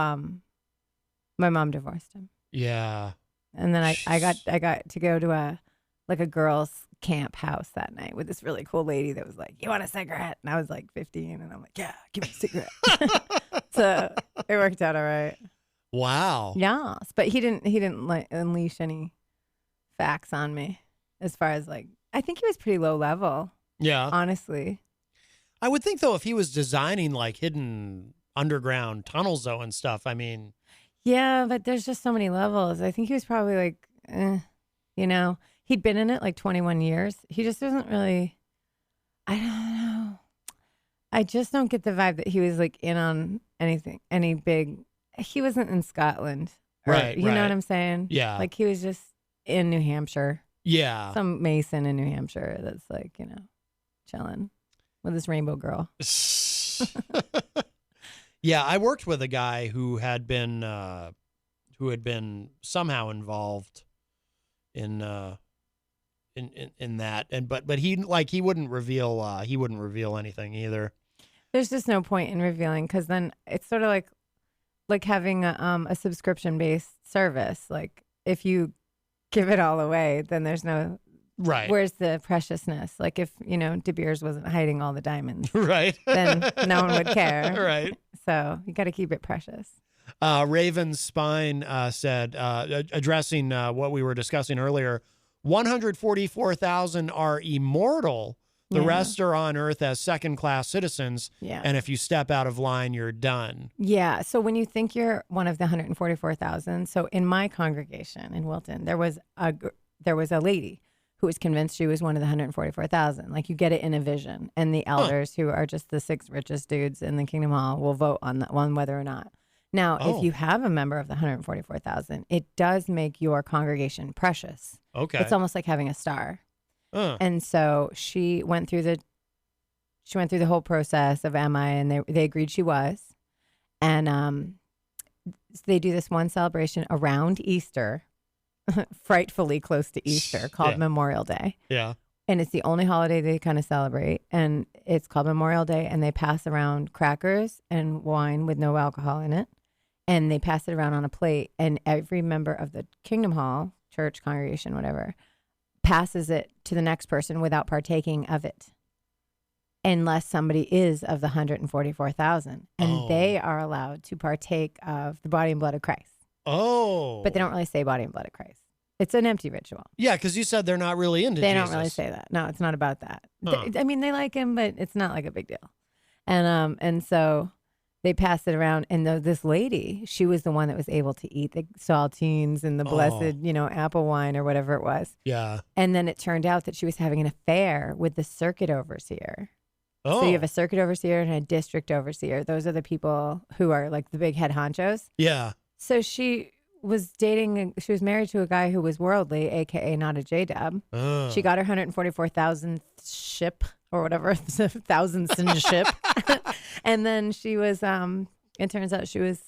my mom divorced him. Yeah. And then I got to go to a girls' camp house that night with this really cool lady that was like, "You want a cigarette?" And I was like 15, and I'm like, "Yeah, give me a cigarette." So it worked out all right. Wow. Yes, but he didn't like unleash any facts on me as far as like, I think he was pretty low level. Yeah. Honestly. I would think though, if he was designing like hidden underground tunnels though and stuff, I mean. Yeah, but there's just so many levels. I think he was probably like, he'd been in it like 21 years. He just doesn't really, I don't know. I just don't get the vibe that he was like in on anything, any big, he wasn't in Scotland. Right. You know what I'm saying? Yeah. Like he was just in New Hampshire. Yeah. Some Mason in New Hampshire that's like, chilling with this rainbow girl. Yeah, I worked with a guy who had been somehow involved in that, and but he wouldn't reveal anything either. There's just no point in revealing because then it's sort of like having a subscription based service. Like if you give it all away, then there's no. Right. Where's the preciousness? Like if, De Beers wasn't hiding all the diamonds. Right. Then no one would care. Right. So you got to keep it precious. Raven Spine said, addressing what we were discussing earlier, 144,000 are immortal. The rest are on Earth as second-class citizens. Yeah. And if you step out of line, you're done. Yeah. So when you think you're one of the 144,000, so in my congregation in Wilton, there was a lady who was convinced she was one of the 144,000. Like you get it in a vision. And the elders, who are just the 6 richest dudes in the Kingdom Hall, will vote on that one whether or not. Now, if you have a member of the 144,000, it does make your congregation precious. Okay. It's almost like having a star. And so she went through the whole process of am I, and they agreed she was. And they do this one celebration around Easter, frightfully close to Easter, called Memorial Day. Yeah. And it's the only holiday they kind of celebrate. And it's called Memorial Day. And they pass around crackers and wine with no alcohol in it. And they pass it around on a plate. And every member of the Kingdom Hall, church, congregation, whatever, passes it to the next person without partaking of it. Unless somebody is of the 144,000. And they are allowed to partake of the body and blood of Christ. Oh. But they don't really say body and blood of Christ. It's an empty ritual. Yeah, because you said they're not really into They Jesus. don't really say that. No, it's not about that. Huh. I mean, they like him, but it's not like a big deal. And so they passed it around. And this lady, she was the one that was able to eat the saltines and the blessed, apple wine or whatever it was. Yeah. And then it turned out that she was having an affair with the circuit overseer. Oh. So you have a circuit overseer and a district overseer. Those are the people who are like the big head honchos. Yeah. So she was married to a guy who was worldly, AKA not a J-dub. She got her 144,000th ship or whatever, thousandth ship. And then she was, it turns out she was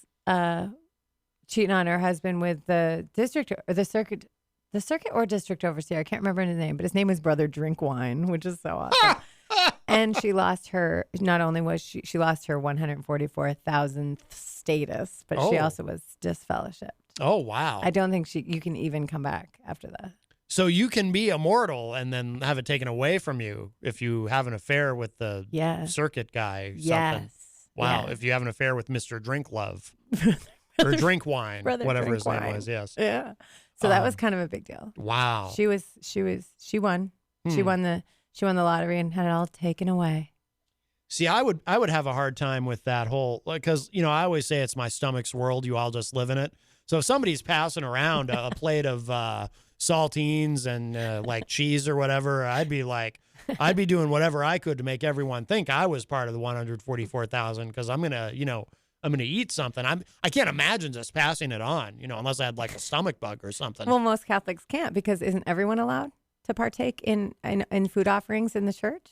cheating on her husband with the district or the circuit or district overseer. I can't remember his name, but his name was Brother Drinkwine, which is so awesome. And she lost not only was she lost her 144,000th status, but she also was disfellowshipped. Oh, wow. I don't think you can even come back after that. So you can be immortal and then have it taken away from you if you have an affair with the circuit guy. Something. Wow. Yes. If you have an affair with Mr. Drink Love or Drink Wine, whatever his name was. Yes. Yeah. So that was kind of a big deal. Wow. She won. She won the lottery and had it all taken away. See, I would have a hard time with that whole, because, I always say it's my stomach's world. You all just live in it. So if somebody's passing around a plate of saltines and like cheese or whatever, I'd be doing whatever I could to make everyone think I was part of the 144,000, because I'm gonna eat something. I can't imagine just passing it on, unless I had like a stomach bug or something. Well, most Catholics can't, because isn't everyone allowed to partake in food offerings in the church?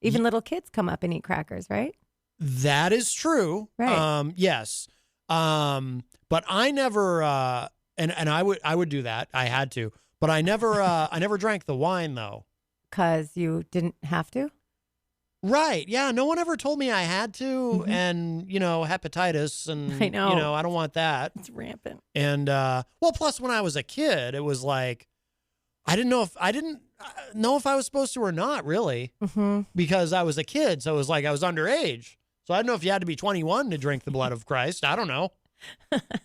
Even little kids come up and eat crackers, right? That is true. Right. Yes. But I never, and I would do that. I had to, but I never drank the wine though. 'Cause you didn't have to? Right. Yeah. No one ever told me I had to. And, hepatitis and, I know. I don't want that. It's rampant. And, plus when I was a kid, it was like, I didn't know if I was supposed to or not, really, because I was a kid. So it was like I was underage. So I don't know if you had to be 21 to drink the blood of Christ. I don't know.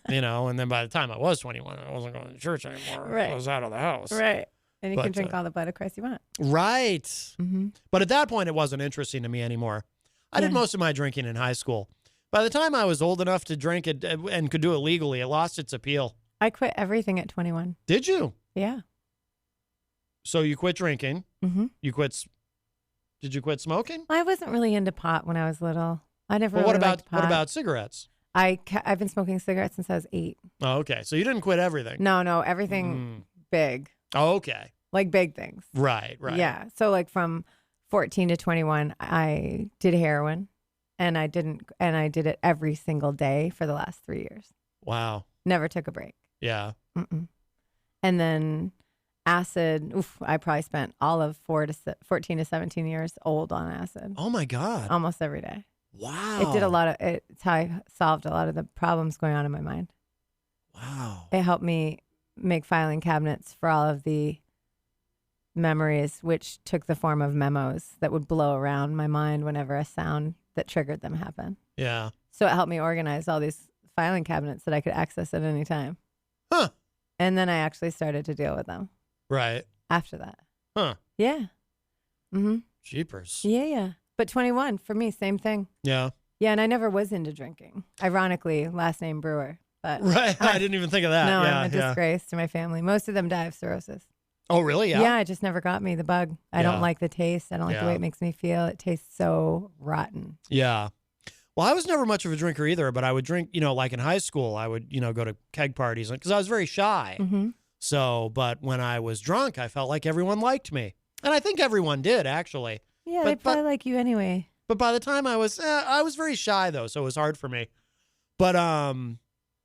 And then by the time I was 21, I wasn't going to church anymore. Right. I was out of the house. Right. And you can drink all the blood of Christ you want. Right. But at that point, it wasn't interesting to me anymore. I did most of my drinking in high school. By the time I was old enough to drink it and could do it legally, it lost its appeal. I quit everything at 21. Did you? Yeah. So you quit drinking. You quit. Did you quit smoking? I wasn't really into pot when I was little. I never. Well, really liked pot. what about cigarettes? I've been smoking cigarettes since I was 8. Oh, okay. So you didn't quit everything. No, everything big. Oh, okay. Like big things. Right. Yeah. So like from 14 to 21, I did heroin, and I did it every single day for the last 3 years. Wow. Never took a break. Yeah. And then acid. I probably spent all of 14 to 17 years old on acid. Oh my God. Almost every day. Wow. It did it's how I solved a lot of the problems going on in my mind. Wow. It helped me make filing cabinets for all of the memories, which took the form of memos that would blow around my mind whenever a sound that triggered them happened. Yeah. So it helped me organize all these filing cabinets that I could access at any time. Huh. And then I actually started to deal with them. Right. After that. Huh. Yeah. Jeepers. Yeah. But 21, for me, same thing. Yeah. Yeah, and I never was into drinking. Ironically, last name Brewer. But right. I didn't even think of that. No, yeah, I'm a disgrace to my family. Most of them die of cirrhosis. Oh, really? Yeah. Yeah, it just never got me, the bug. I don't like the taste. I don't like the way it makes me feel. It tastes so rotten. Yeah. Well, I was never much of a drinker either, but I would drink, like in high school, I would, go to keg parties because I was very shy. So, but when I was drunk, I felt like everyone liked me. And I think everyone did, actually. Yeah, they probably like you anyway. But by the time I was very shy though, so it was hard for me. But then,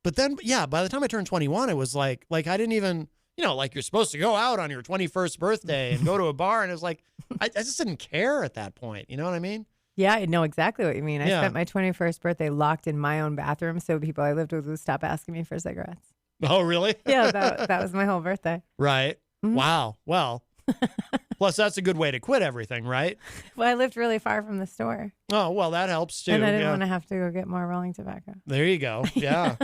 by the time I turned 21, it was like I didn't even, like you're supposed to go out on your 21st birthday and go to a bar. And it was like, I just didn't care at that point. You know what I mean? Yeah, I know exactly what you mean. I spent my 21st birthday locked in my own bathroom so people I lived with would stop asking me for cigarettes. Oh, really? Yeah, that was my whole birthday. Right. Wow. Well, plus that's a good way to quit everything, right? Well, I lived really far from the store. Oh, well, that helps too. And I didn't want to have to go get more rolling tobacco. There you go. Yeah.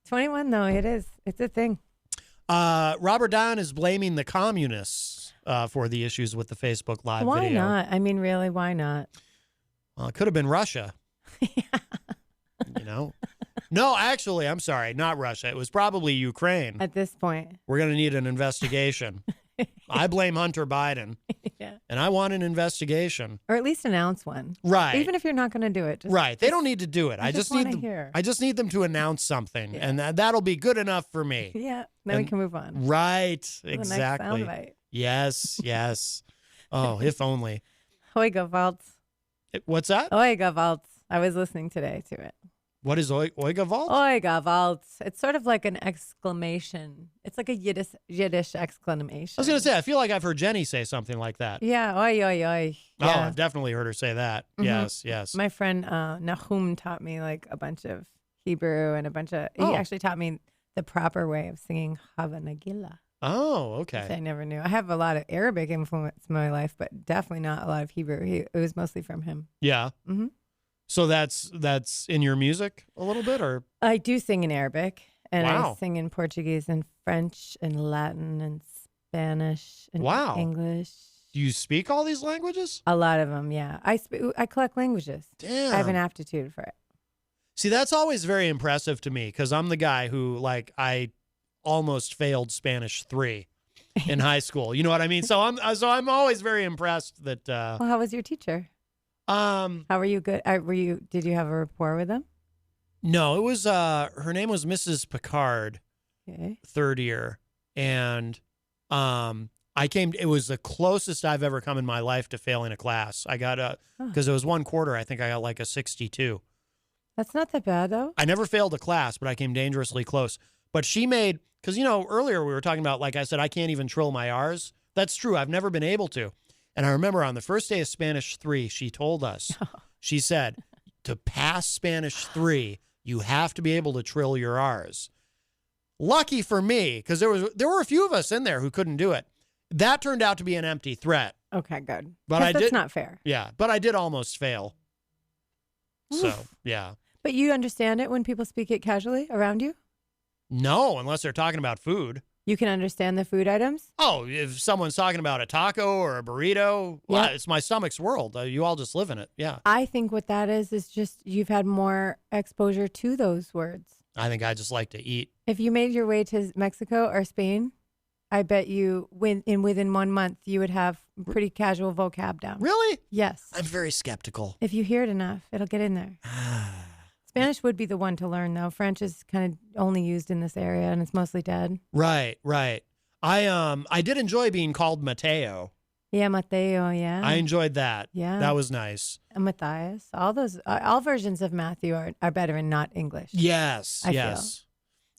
21, though, it's a thing. Robert Down is blaming the communists for the issues with the Facebook Live video. Why not? I mean, really, why not? Well, it could have been Russia. No, actually, I'm sorry, not Russia. It was probably Ukraine. At this point. We're going to need an investigation. I blame Hunter Biden. Yeah. And I want an investigation. Or at least announce one. Right. Even if you're not going to do it. They don't need to do it. I just need them to announce something. Yeah. And that'll be good enough for me. Yeah. Then we can move on. Right. Exactly. The next yes. Yes. Oh, if only. Oiga Waltz. What's that? Oiga Waltz. I was listening today to it. What is Oiga Waltz? Oiga Waltz. It's sort of like an exclamation. It's like a Yiddish exclamation. I was going to say, I feel like I've heard Jenny say something like that. Yeah. Oi, oi, oi. Oh, Yeah. I've definitely heard her say that. Yes, yes. My friend Nahum taught me like a bunch of Hebrew and he actually taught me the proper way of singing Hava Nagila. Oh, which okay. I never knew. I have a lot of Arabic influence in my life, but definitely not a lot of Hebrew. It was mostly from him. Yeah. Hmm. So that's in your music a little bit, or? I do sing in Arabic, and I Wow. sing in Portuguese and French and Latin and Spanish and Wow. English. Do you speak all these languages? A lot of them, yeah. I collect languages. Damn. I have an aptitude for it. See, that's always very impressive to me because I'm the guy who, like, I almost failed Spanish 3 in high school. You know what I mean? So I'm always very impressed that. Well, how was your teacher? How were you good? Did you have a rapport with them? No, it was her name was Mrs. Picard, Okay. third year, and it was the closest I've ever come in my life to failing a class. I got because it was one quarter. I think I got like a 62. That's not that bad, though. I never failed a class, but I came dangerously close. But she made, because, earlier we were talking about, like I said, I can't even trill my R's. That's true. I've never been able to. And I remember on the first day of Spanish 3, she told us, she said, to pass Spanish 3, you have to be able to trill your R's. Lucky for me, because there were a few of us in there who couldn't do it. That turned out to be an empty threat. Okay, good. But that's not fair. Yeah, but I did almost fail. So, yeah. But you understand it when people speak it casually around you? No, unless they're talking about food. You can understand the food items? Oh, if someone's talking about a taco or a burrito, well, it's my stomach's world. You all just live in it. Yeah. I think what that is just you've had more exposure to those words. I think I just like to eat. If you made your way to Mexico or Spain, I bet you within 1 month you would have pretty casual vocab down. Really? Yes. I'm very skeptical. If you hear it enough, it'll get in there. Spanish would be the one to learn, though. French is kind of only used in this area, and it's mostly dead. Right. I did enjoy being called Mateo. Yeah, Mateo, yeah. I enjoyed that. Yeah. That was nice. Matthias. All versions of Matthew are better and not English. Yes, I yes.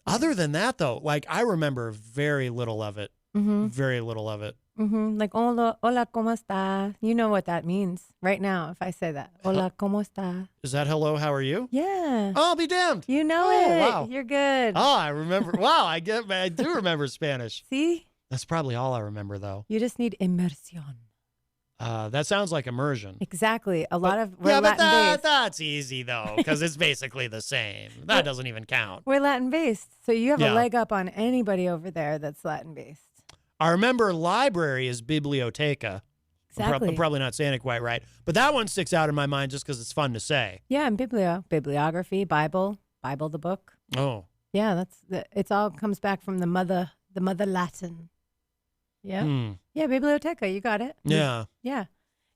Other than that, though, like I remember very little of it. Mm-hmm. Very little of it. Mm-hmm. Like, hola, ¿cómo está? You know what that means right now if I say that. Hola, ¿cómo está? Is that hello, how are you? Yeah. Oh, I'll be damned. You know it. Wow. You're good. Oh, I remember. Wow, I do remember Spanish. See? That's probably all I remember, though. You just need immersion. That sounds like immersion. Exactly. We're but Latin-based. that's easy, though, because it's basically the same. That doesn't even count. We're Latin-based, so you have Yeah. a leg up on anybody over there that's Latin-based. I remember library is biblioteca. Exactly. I'm probably not saying it quite right, but that one sticks out in my mind just because it's fun to say. Yeah, and bibliography, Bible the book. Oh. Yeah, it's all comes back from the mother Latin. Yeah. Yeah, biblioteca, you got it. Yeah. Yeah.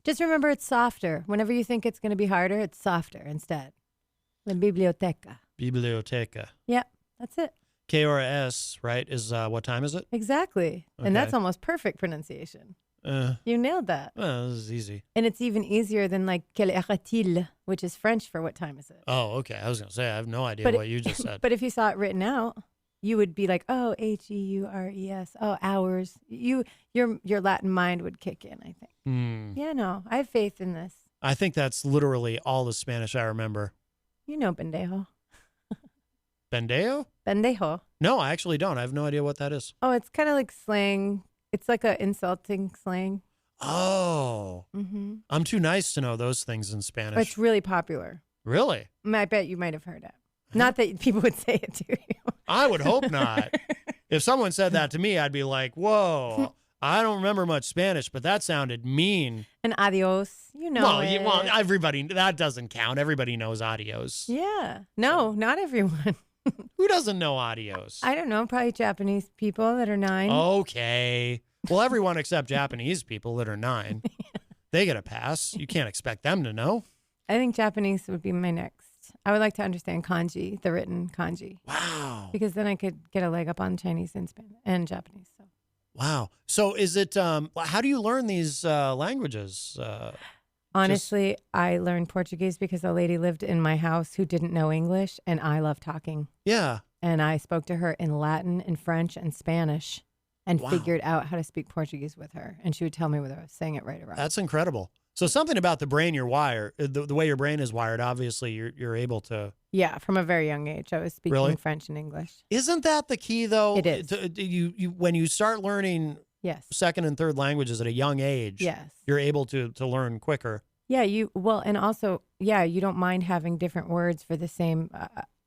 Just remember it's softer. Whenever you think it's going to be harder, it's softer instead. La biblioteca. Biblioteca. Yeah, that's it. KRS, right, is what time is it? Exactly. Okay. And that's almost perfect pronunciation. You nailed that. Well, this is easy. And it's even easier than like quelle heure-t-il, which is French for what time is it? Oh, okay. I was going to say, I have no idea what you just said. But if you saw it written out, you would be like, oh, Heures. Oh, hours. Your Latin mind would kick in, I think. Yeah, no, I have faith in this. I think that's literally all the Spanish I remember. You know pendejo. Pendejo? Pendejo. No, I actually don't. I have no idea what that is. Oh, it's kind of like slang. It's like an insulting slang. Oh. Mm-hmm. I'm too nice to know those things in Spanish. But it's really popular. Really? I bet you might have heard it. Not that people would say it to you. I would hope not. If someone said that to me, I'd be like, whoa, I don't remember much Spanish, but that sounded mean. And adios, you know well, everybody, that doesn't count. Everybody knows adios. Yeah. No, not everyone. Who doesn't know adios? I don't know. Probably Japanese people that are 9. Okay. Well, everyone except Japanese people that are 9. They get a pass. You can't expect them to know. I think Japanese would be my next. I would like to understand kanji, the written kanji. Wow. Because then I could get a leg up on Chinese and Spanish and Japanese. So. Wow. So is it, how do you learn these languages? Honestly, I learned Portuguese because a lady lived in my house who didn't know English, and I love talking. Yeah. And I spoke to her in Latin and French and Spanish and figured out how to speak Portuguese with her. And she would tell me whether I was saying it right or wrong. That's incredible. So something about the brain you're wired, the way your brain is wired, obviously you're able to. Yeah, from a very young age, I was speaking Really? French and English. Isn't that the key, though? It is. You when you start learning Yes. second and third languages at a young age, Yes. you're able to learn quicker. Yeah, and also, yeah, you don't mind having different words for the same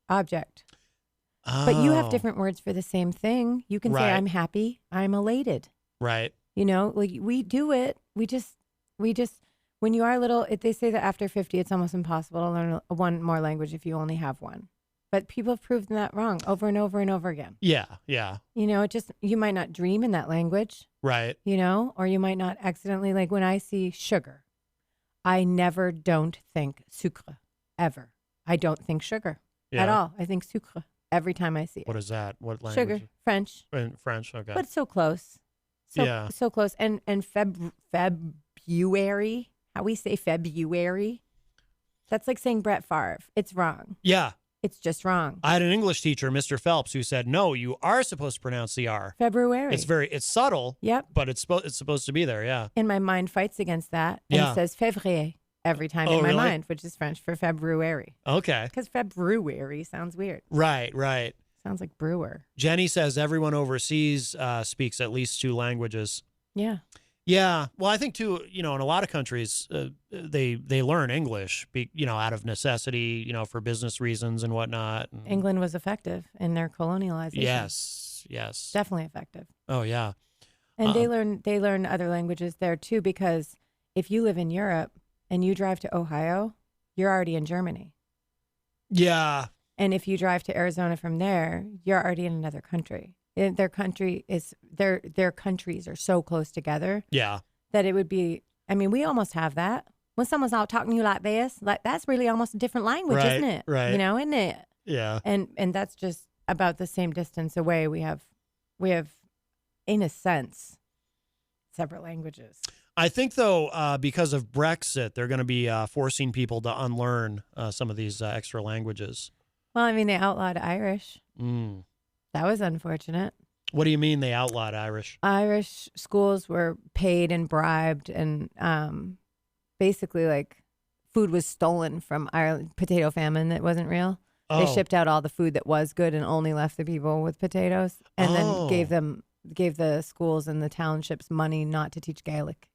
object. Oh. But you have different words for the same thing. You can say, Right. I'm happy, I'm elated. Right. You know, like we do it. We just, when you are little, they say that after 50, it's almost impossible to learn one more language if you only have one. But people have proven that wrong over and over and over again. Yeah. Yeah. You know, you might not dream in that language, Right. you know, or you might not accidentally, like when I see sugar, I never don't think sucre, ever. I don't think sugar at all. I think sucre every time I see it. What is that? What language? Sugar, French. In French. Okay. But so close. So close. And February, how we say February, that's like saying Brett Favre. It's wrong. Yeah. It's just wrong. I had an English teacher, Mr. Phelps, who said, no, you are supposed to pronounce the R. February. It's subtle. Yep. But it's supposed to be there. Yeah. And my mind fights against that. And Yeah. it says février every time in my really? mind, which is French for February. Okay. Because February sounds weird. Right. Right. Sounds like brewer. Jenny says everyone overseas speaks at least 2 languages. Yeah. Yeah. Well, I think too, in a lot of countries, they learn English, out of necessity, for business reasons and whatnot. And England was effective in their colonialization. yes. Yes. Definitely effective. Oh, yeah. And they learn other languages there too, because if you live in Europe and you drive to Ohio, you're already in Germany. Yeah. And if you drive to Arizona from there, you're already in another country. Their countries are so close together. Yeah. That it would be, I mean, we almost have that. When someone's out talking to you like this, like that's really almost a different language, Right, isn't it? right. Isn't it? Yeah. And that's just about the same distance away. We have, in a sense, separate languages. I think, though, because of Brexit, they're going to be forcing people to unlearn some of these extra languages. Well, I mean, they outlawed Irish. Mm. That was unfortunate. What do you mean they outlawed Irish? Irish schools were paid and bribed, and basically, like, food was stolen from Ireland. Potato famine that wasn't real. Oh. They shipped out all the food that was good and only left the people with potatoes, and then gave the schools and the townships money not to teach Gaelic.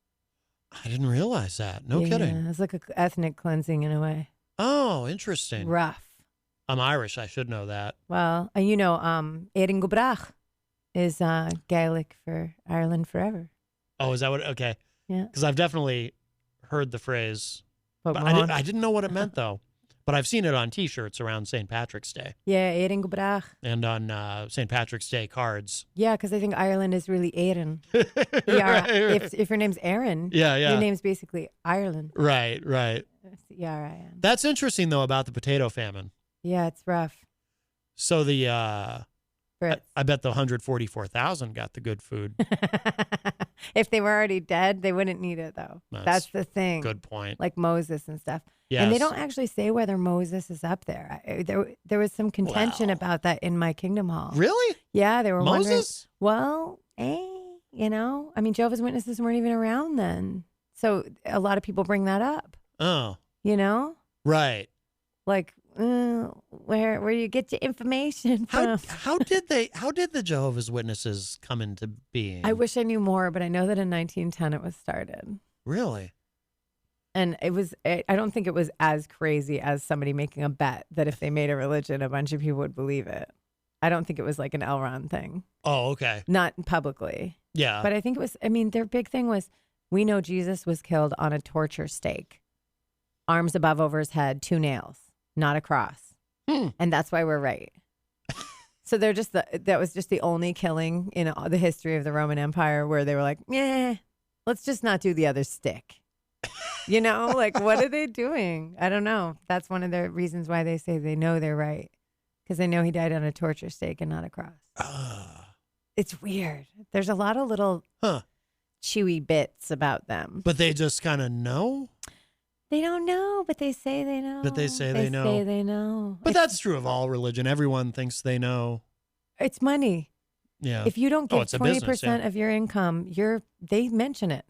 I didn't realize that. No kidding. It's like an ethnic cleansing in a way. Oh, interesting. Rough. I'm Irish. I should know that. Well, and Éireann go brach is Gaelic for Ireland forever. Oh, is that what? Okay. Yeah. Because I've definitely heard the phrase. But Pokemon. I didn't know what it meant, though. But I've seen it on T-shirts around St. Patrick's Day. Yeah, Éireann go brach. And on St. Patrick's Day cards. Yeah, because I think Ireland is really Éireann. Right. If your name's Aaron, Yeah. your name's basically Ireland. Right. It's E-R-I-N. That's interesting, though, about the potato famine. Yeah, it's rough. So the Brits. I bet the 144,000 got the good food. If they were already dead, they wouldn't need it, though. That's the thing. Good point. Like Moses and stuff. Yes. And they don't actually say whether Moses is up there. There was some contention about that in my Kingdom Hall. Really? Yeah, they were Moses? wondering. Well, I mean, Jehovah's Witnesses weren't even around then. So a lot of people bring that up. Oh. Right. Like, where you get your information from. How did the Jehovah's Witnesses come into being? I wish I knew more, but I know that in 1910 it was started. Really? And I don't think it was as crazy as somebody making a bet that if they made a religion, a bunch of people would believe it. I don't think it was like an L. Ron thing. Oh, okay. Not publicly. Yeah. But I think it was, their big thing was, we know Jesus was killed on a torture stake. Arms above over his head, 2 nails, not a cross. And that's why we're right. So that was just the only killing in the history of the Roman Empire where they were like, let's just not do the other stick. Like, what are they doing? I don't know. That's one of the reasons why they say they know they're right. Because they know he died on a torture stake and not a cross. It's weird. There's a lot of little chewy bits about them. But they just kind of know? They don't know, but they say they know. But they say they know. They say they know. But that's true of all religion. Everyone thinks they know. It's money. Yeah. If you don't give it's a 20% business, yeah. of your income, they mention it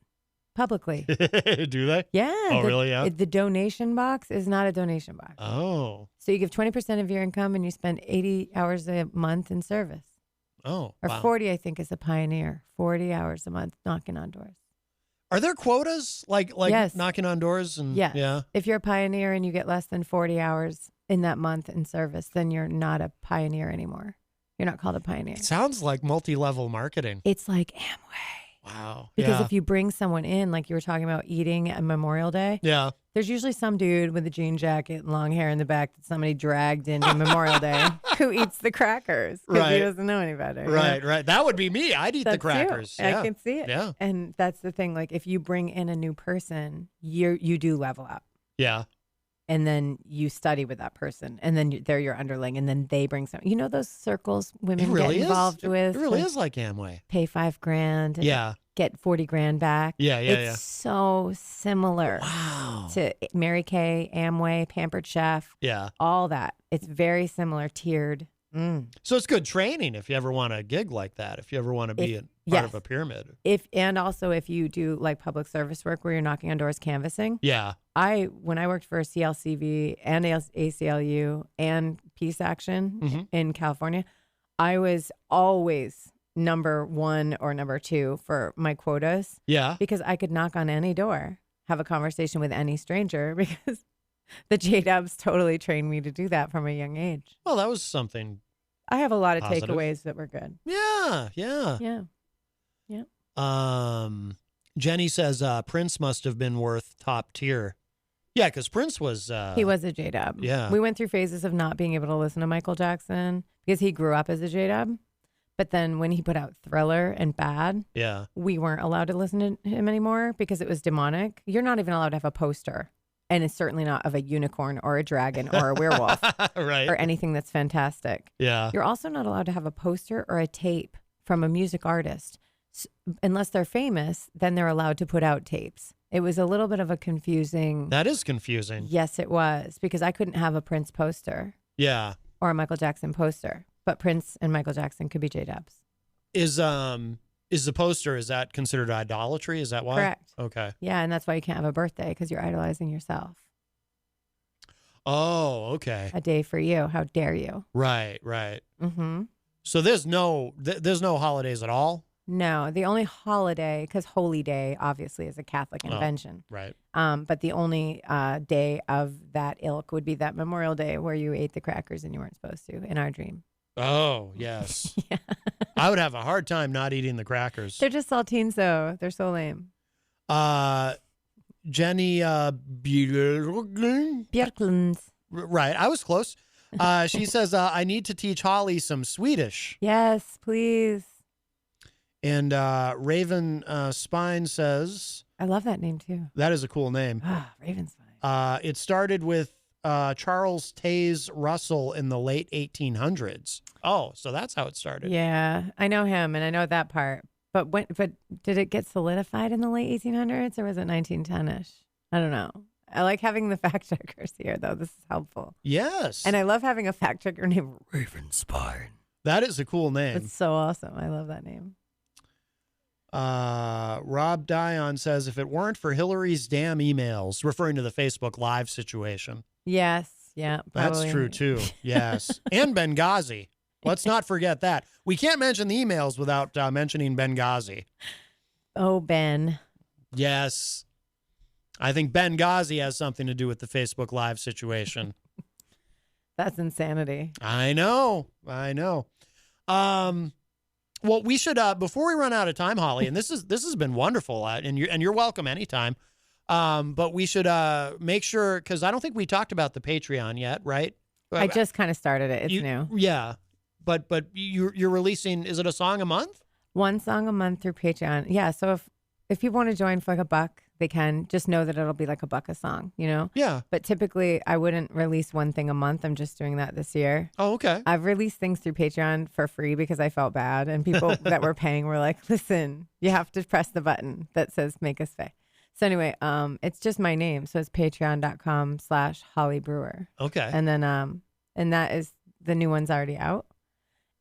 publicly. Do they? Yeah. Oh, really? Yeah. The donation box is not a donation box. Oh. So you give 20% of your income and you spend 80 hours a month in service. Oh. Or Wow. 40, I think, is a pioneer. 40 hours a month knocking on doors. Are there quotas like Yes. knocking on doors? And Yes. Yeah. If you're a pioneer and you get less than 40 hours in that month in service, then you're not a pioneer anymore. You're not called a pioneer. It sounds like multi-level marketing. It's like Amway. Wow. Because Yeah. if you bring someone in, like you were talking about eating at Memorial Day, Yeah. there's usually some dude with a jean jacket and long hair in the back that somebody dragged into Memorial Day who eats the crackers because Right. he doesn't know any better. you know? Right. That would be me. I'd eat the That's you. crackers. Yeah. I can see it. Yeah. And that's the thing. Like if you bring in a new person, you do level up. Yeah. And then you study with that person, and then they're your underling, and then they bring some. You know those circles women It really get involved is. with. It really like, is like Amway. Pay $5,000. And Yeah. Get 40 grand back. Yeah. It's so similar Wow. to Mary Kay, Amway, Pampered Chef, Yeah. all that. It's very similar, tiered. So it's good training if you ever want a gig like that. If you ever want to be part yes. of a pyramid. And also if you do like public service work where you're knocking on doors canvassing. Yeah. When I worked for CLCV and ACLU and Peace Action in California, I was always number 1 or number 2 for my quotas. Yeah. Because I could knock on any door, have a conversation with any stranger because the J-Dubs totally trained me to do that from a young age. Well, that was something. I have a lot of Positive. takeaways that were good. Yeah. Yeah. Yeah. Jenny says Prince must have been worth top tier. Yeah, because Prince was. He was a J-Dub. Yeah. We went through phases of not being able to listen to Michael Jackson because he grew up as a J-Dub. But then when he put out Thriller and Bad, Yeah. we weren't allowed to listen to him anymore because it was demonic. You're not even allowed to have a poster. And it's certainly not of a unicorn or a dragon or a werewolf Right. or anything that's fantastic. Yeah. You're also not allowed to have a poster or a tape from a music artist. Unless they're famous, then they're allowed to put out tapes. It was a little bit of a confusing. That is confusing. Yes, it was, because I couldn't have a Prince poster Yeah. or a Michael Jackson poster, but Prince and Michael Jackson could be J-Dubs. Is the poster, is that considered idolatry? Is that why? Correct. Okay. Yeah, and that's why you can't have a birthday, because you're idolizing yourself. Oh, okay. A day for you. How dare you? Right. Mm-hmm. So there's no holidays at all? No, the only holiday, because Holy Day obviously is a Catholic invention. Right. But the only day of that ilk would be that Memorial Day where you ate the crackers and you weren't supposed to in our dream. Oh, yes. Yeah. I would have a hard time not eating the crackers. They're just saltines, though. They're so lame. Jenny Björklund. Right. I was close. She says, I need to teach Holly some Swedish. Yes, please. And Raven Spine says, I love that name, too. that is a cool name. Ravenspine. It started with Charles Taze Russell in the late 1800s. Oh, so that's how it started. Yeah, I know him, and I know that part. But did it get solidified in the late 1800s, or was it 1910-ish? I don't know. I like having the fact checkers here, though. This is helpful. Yes. And I love having a fact checker named Ravenspine. That is a cool name. It's so awesome. I love that name. Rob Dion says, if it weren't for Hillary's damn emails, referring to the Facebook Live situation. Yes. Yeah. That's probably. true, too. Yes. And Benghazi. Let's not forget that. We can't mention the emails without mentioning Benghazi. Oh, Ben. Yes. I think Benghazi has something to do with the Facebook Live situation. That's insanity. I know. Well, we should before we run out of time, Holly, and this has been wonderful, and you're welcome anytime. But we should make sure, because I don't think we talked about the Patreon yet, right? I just kind of started it. It's new. Yeah, but you're releasing. Is it a song a month? One song a month through Patreon. Yeah. So if people want to join for like $1, they can. Just know that it'll be like $1 a song, you know? Yeah. But typically I wouldn't release one thing a month. I'm just doing that this year. Oh, okay. I've released things through Patreon for free because I felt bad. And people that were paying were like, listen, you have to press the button that says make us pay. So anyway, it's just my name. So it's patreon.com/Holly Brewer. Okay. And then, and that is, the new one's already out.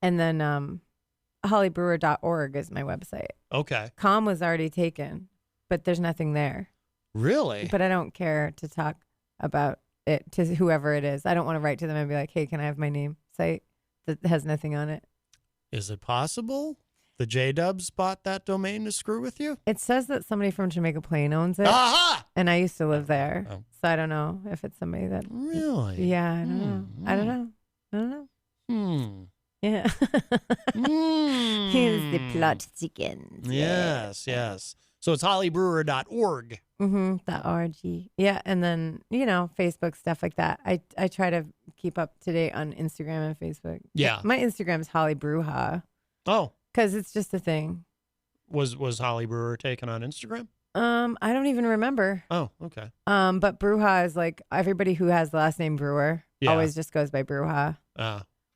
And then, hollybrewer.org is my website. Okay. Com was already taken. but there's nothing there. Really? But I don't care to talk about it to whoever it is. I don't want to write to them and be like, hey, can I have my name site that has nothing on it? Is it possible the J-Dubs bought that domain to screw with you? It says that somebody from Jamaica Plain owns it. Aha! And I used to live there. Oh. So I don't know if it's somebody that... Really? Yeah, I don't know. I don't know. I don't know. Yeah. Here's the plot thickens. Yes. So it's hollybrewer.org. .org. Yeah, and then, Facebook, stuff like that. I try to keep up to date on Instagram and Facebook. Yeah. My Instagram is Holly Bruja. Oh. Because it's just a thing. Was Holly Brewer taken on Instagram? I don't even remember. Oh, okay. But Bruja is like everybody who has the last name Brewer always just goes by Bruja.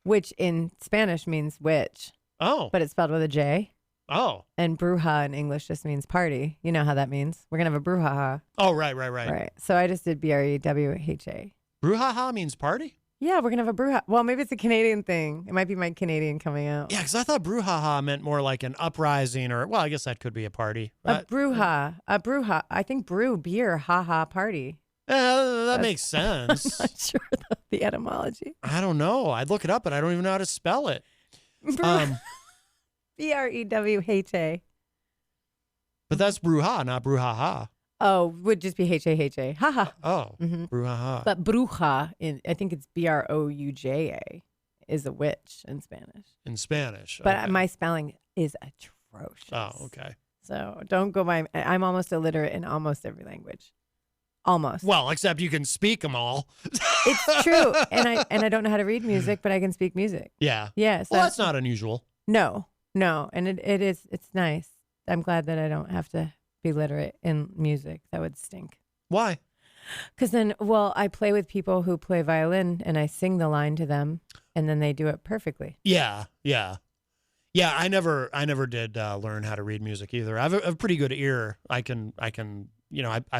Which in Spanish means witch. Oh. But it's spelled with a J. Oh. And Bruja in English just means party. You know how that means. We're going to have a brouhaha. Oh, right. Right. So I just did BREWHA. Brouhaha means party? Yeah, we're going to have a brouhaha. Well, maybe it's a Canadian thing. It might be my Canadian coming out. Yeah, because I thought brouhaha meant more like an uprising or, well, I guess that could be a party. A brouhaha. I think brew, beer, haha, party. That makes sense. I'm not sure the etymology. I don't know. I'd look it up, but I don't even know how to spell it. BREWHA. But that's brouhaha, not brouhaha. Oh, would just be HAHA. Haha. Oh, brouhaha. But bruja, I think it's BROUJA, is a witch in Spanish. In Spanish. But okay. my spelling is atrocious. Oh, okay. So don't go by. I'm almost illiterate in almost every language. Almost. Well, except you can speak them all. It's true. And I don't know how to read music, but I can speak music. Yeah. Yeah. So Well, that's not unusual. No. And it's nice. I'm glad that I don't have to be literate in music. That would stink. Why? Because then, I play with people who play violin and I sing the line to them and then they do it perfectly. Yeah. I never did learn how to read music either. I have a pretty good ear. I can, I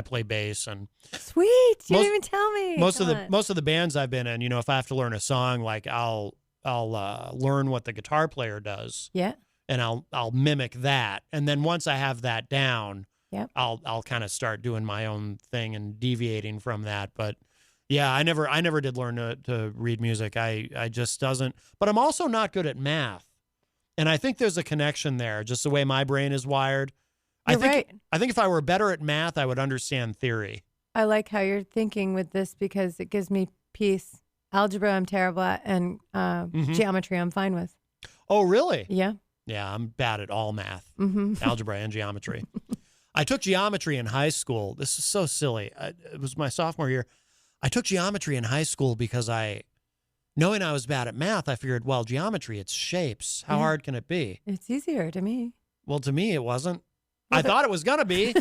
play bass and sweet. You didn't even tell me. Most of the bands I've been in, if I have to learn a song, like I'll learn what the guitar player does. Yeah. And I'll mimic that. And then once I have that down, yep. I'll kind of start doing my own thing and deviating from that. But yeah, I never did learn to read music. I just doesn't. But I'm also not good at math. And I think there's a connection there, just the way my brain is wired. You're right. I think if I were better at math, I would understand theory. I like how you're thinking with this because it gives me peace. Algebra, I'm terrible at, and geometry, I'm fine with. Oh, really? Yeah. Yeah, I'm bad at all math, algebra and geometry. I took geometry in high school. This is so silly. It was my sophomore year. I took geometry in high school because knowing I was bad at math, I figured, well, geometry, it's shapes. How hard can it be? It's easier to me. Well, to me, it wasn't. I thought it was going to be.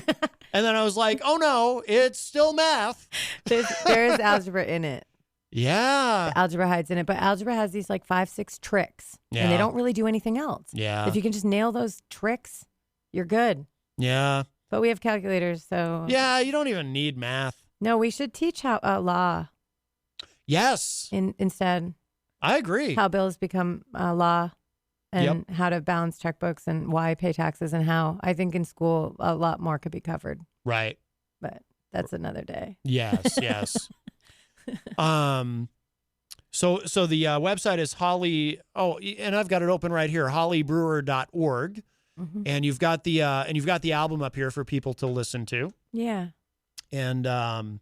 And then I was like, oh, no, it's still math. There's algebra in it. Yeah. The algebra hides in it. But algebra has these like 5-6 tricks. Yeah. And they don't really do anything else. Yeah. If you can just nail those tricks, you're good. Yeah. But we have calculators, so. Yeah, you don't even need math. No, we should teach how law. Yes. Instead. I agree. How bills become law. And how to balance checkbooks and why pay taxes and how. I think in school a lot more could be covered. Right. But that's another day. Yes. So the website is Holly. Oh, and I've got it open right here, hollybrewer.org. And you've got the album up here for people to listen to. Yeah. And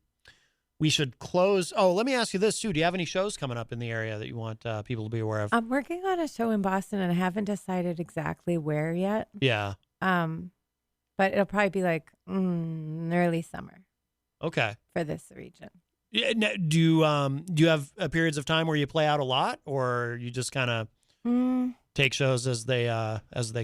we should close. Oh, let me ask you this too. Do you have any shows coming up in the area that you want people to be aware of? I'm working on a show in Boston and I haven't decided exactly where yet. Yeah. But it'll probably be like early summer. Okay. For this region. Yeah. Do you have periods of time where you play out a lot, or you just kind of take shows as they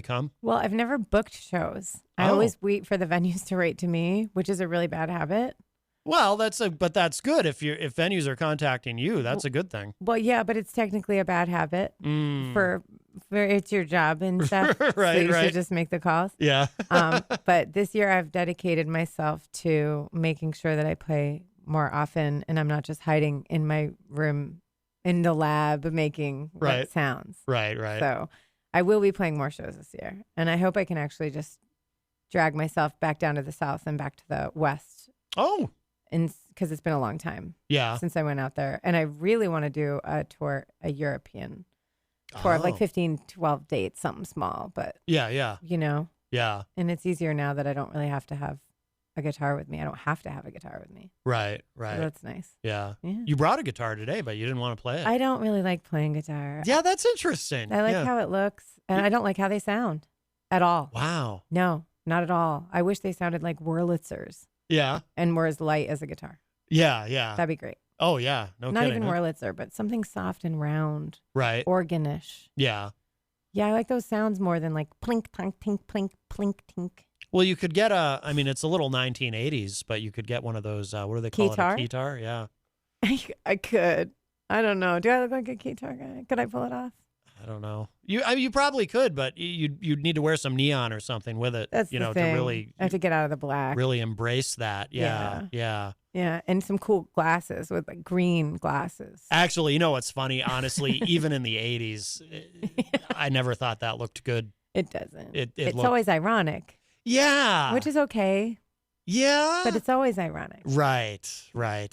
come? Well, I've never booked shows. I always wait for the venues to write to me, which is a really bad habit. Well, but that's good. If venues are contacting you, that's a good thing. Well, yeah, but it's technically a bad habit for it's your job and stuff. Right, so you right. should just make the calls. Yeah. But this year I've dedicated myself to making sure that I play more often and I'm not just hiding in my room in the lab making sounds. Right. So I will be playing more shows this year. And I hope I can actually just drag myself back down to the South and back to the West. Oh. And because it's been a long time since I went out there. And I really want to do a European tour of like 15, 12 dates, something small. But, yeah. you know. Yeah. And it's easier now that I don't really have to have a guitar with me. I don't have to have a guitar with me. Right. So that's nice. Yeah. You brought a guitar today, but you didn't want to play it. I don't really like playing guitar. Yeah, that's interesting. I like how it looks, and I don't like how they sound at all. Wow. No, not at all. I wish they sounded like Wurlitzers. Yeah. And were as light as a guitar. Yeah. That'd be great. Oh, yeah. No Not kidding. even Wurlitzer, but something soft and round. Right. Organish. Yeah. Yeah, I like those sounds more than like plink, plink, tink, plink, plink, tink. Well, you could get it's a little 1980s, but you could get one of those, what do they call it? A keytar? Yeah. I could. I don't know. Do I look like a keytar guy? Could I pull it off? I don't know. You probably could, but you'd need to wear some neon or something with it. That's to thing. really. I have to get out of the black. Really embrace that. Yeah. Yeah, and some cool glasses with like green glasses. Actually, you know what's funny? Honestly, even in the 80s, I never thought that looked good. It doesn't. It's always ironic. Yeah. Which is okay. Yeah. But it's always ironic. Right.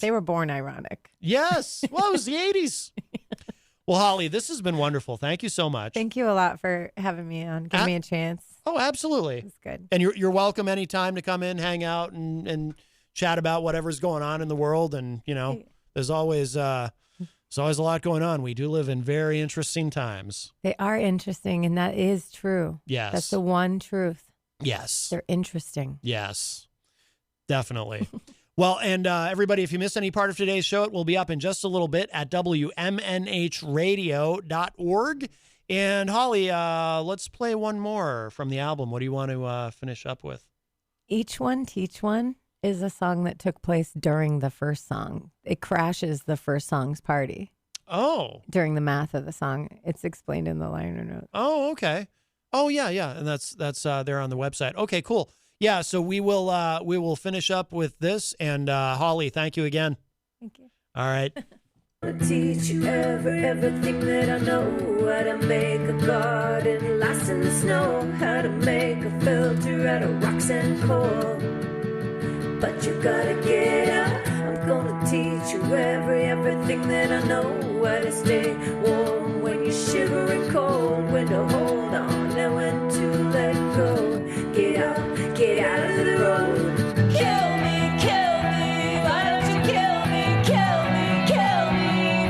They were born ironic. Yes. Well, it was the 80s. Well, Holly, this has been wonderful. Thank you so much. Thank you a lot for having me on, giving me a chance. Oh, absolutely. It's good. And you're welcome anytime to come in, hang out, and chat about whatever's going on in the world. And, there's always a lot going on. We do live in very interesting times. They are interesting, and that is true. Yes. That's the one truth. Yes. They're interesting. Yes, definitely. Well, and everybody, if you missed any part of today's show, it will be up in just a little bit at WMNHradio.org. And Holly, let's play one more from the album. What do you want to finish up with? Each One, Teach One is a song that took place during the first song. It crashes the first song's party. Oh. During the math of the song. It's explained in the liner notes. Oh, okay. Oh, yeah. And that's there on the website. Okay, cool. Yeah, so we will finish up with this. And Holly, thank you again. Thank you. All right. I teach you everything that I know. How to make a garden last in the snow. How to make a filter out of rocks and coal. But you gotta get up. I'm gonna teach you everything that I know. How to stay warm when you're shivering cold. When to hold on and when to let go. Get out of the road. Kill me, why don't you kill me, kill me,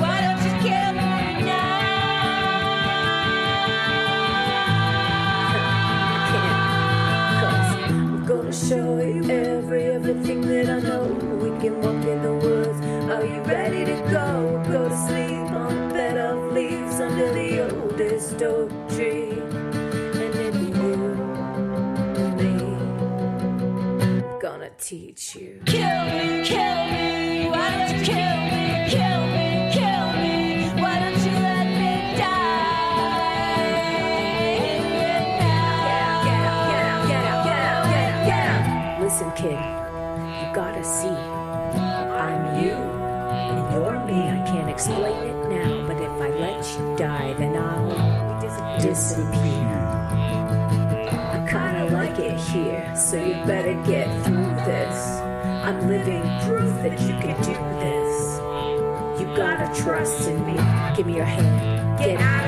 why don't you kill me now? I can't, 'cause I'm gonna show you everything that I know. We can walk in the woods, are you ready to go? Go to sleep on a bed of leaves under the oldest oak tree. And then you and me, I'm gonna teach you. Kill me, why don't you kill me, why don't you let me die? Get out. Listen, kid, you gotta see, I'm you, and you're me. I can't explain it now, but if I let you die, then I'll disappear. I kinda like it here, so you better get through this. I'm living proof that you can do this. You gotta trust in me. Give me your hand. Get out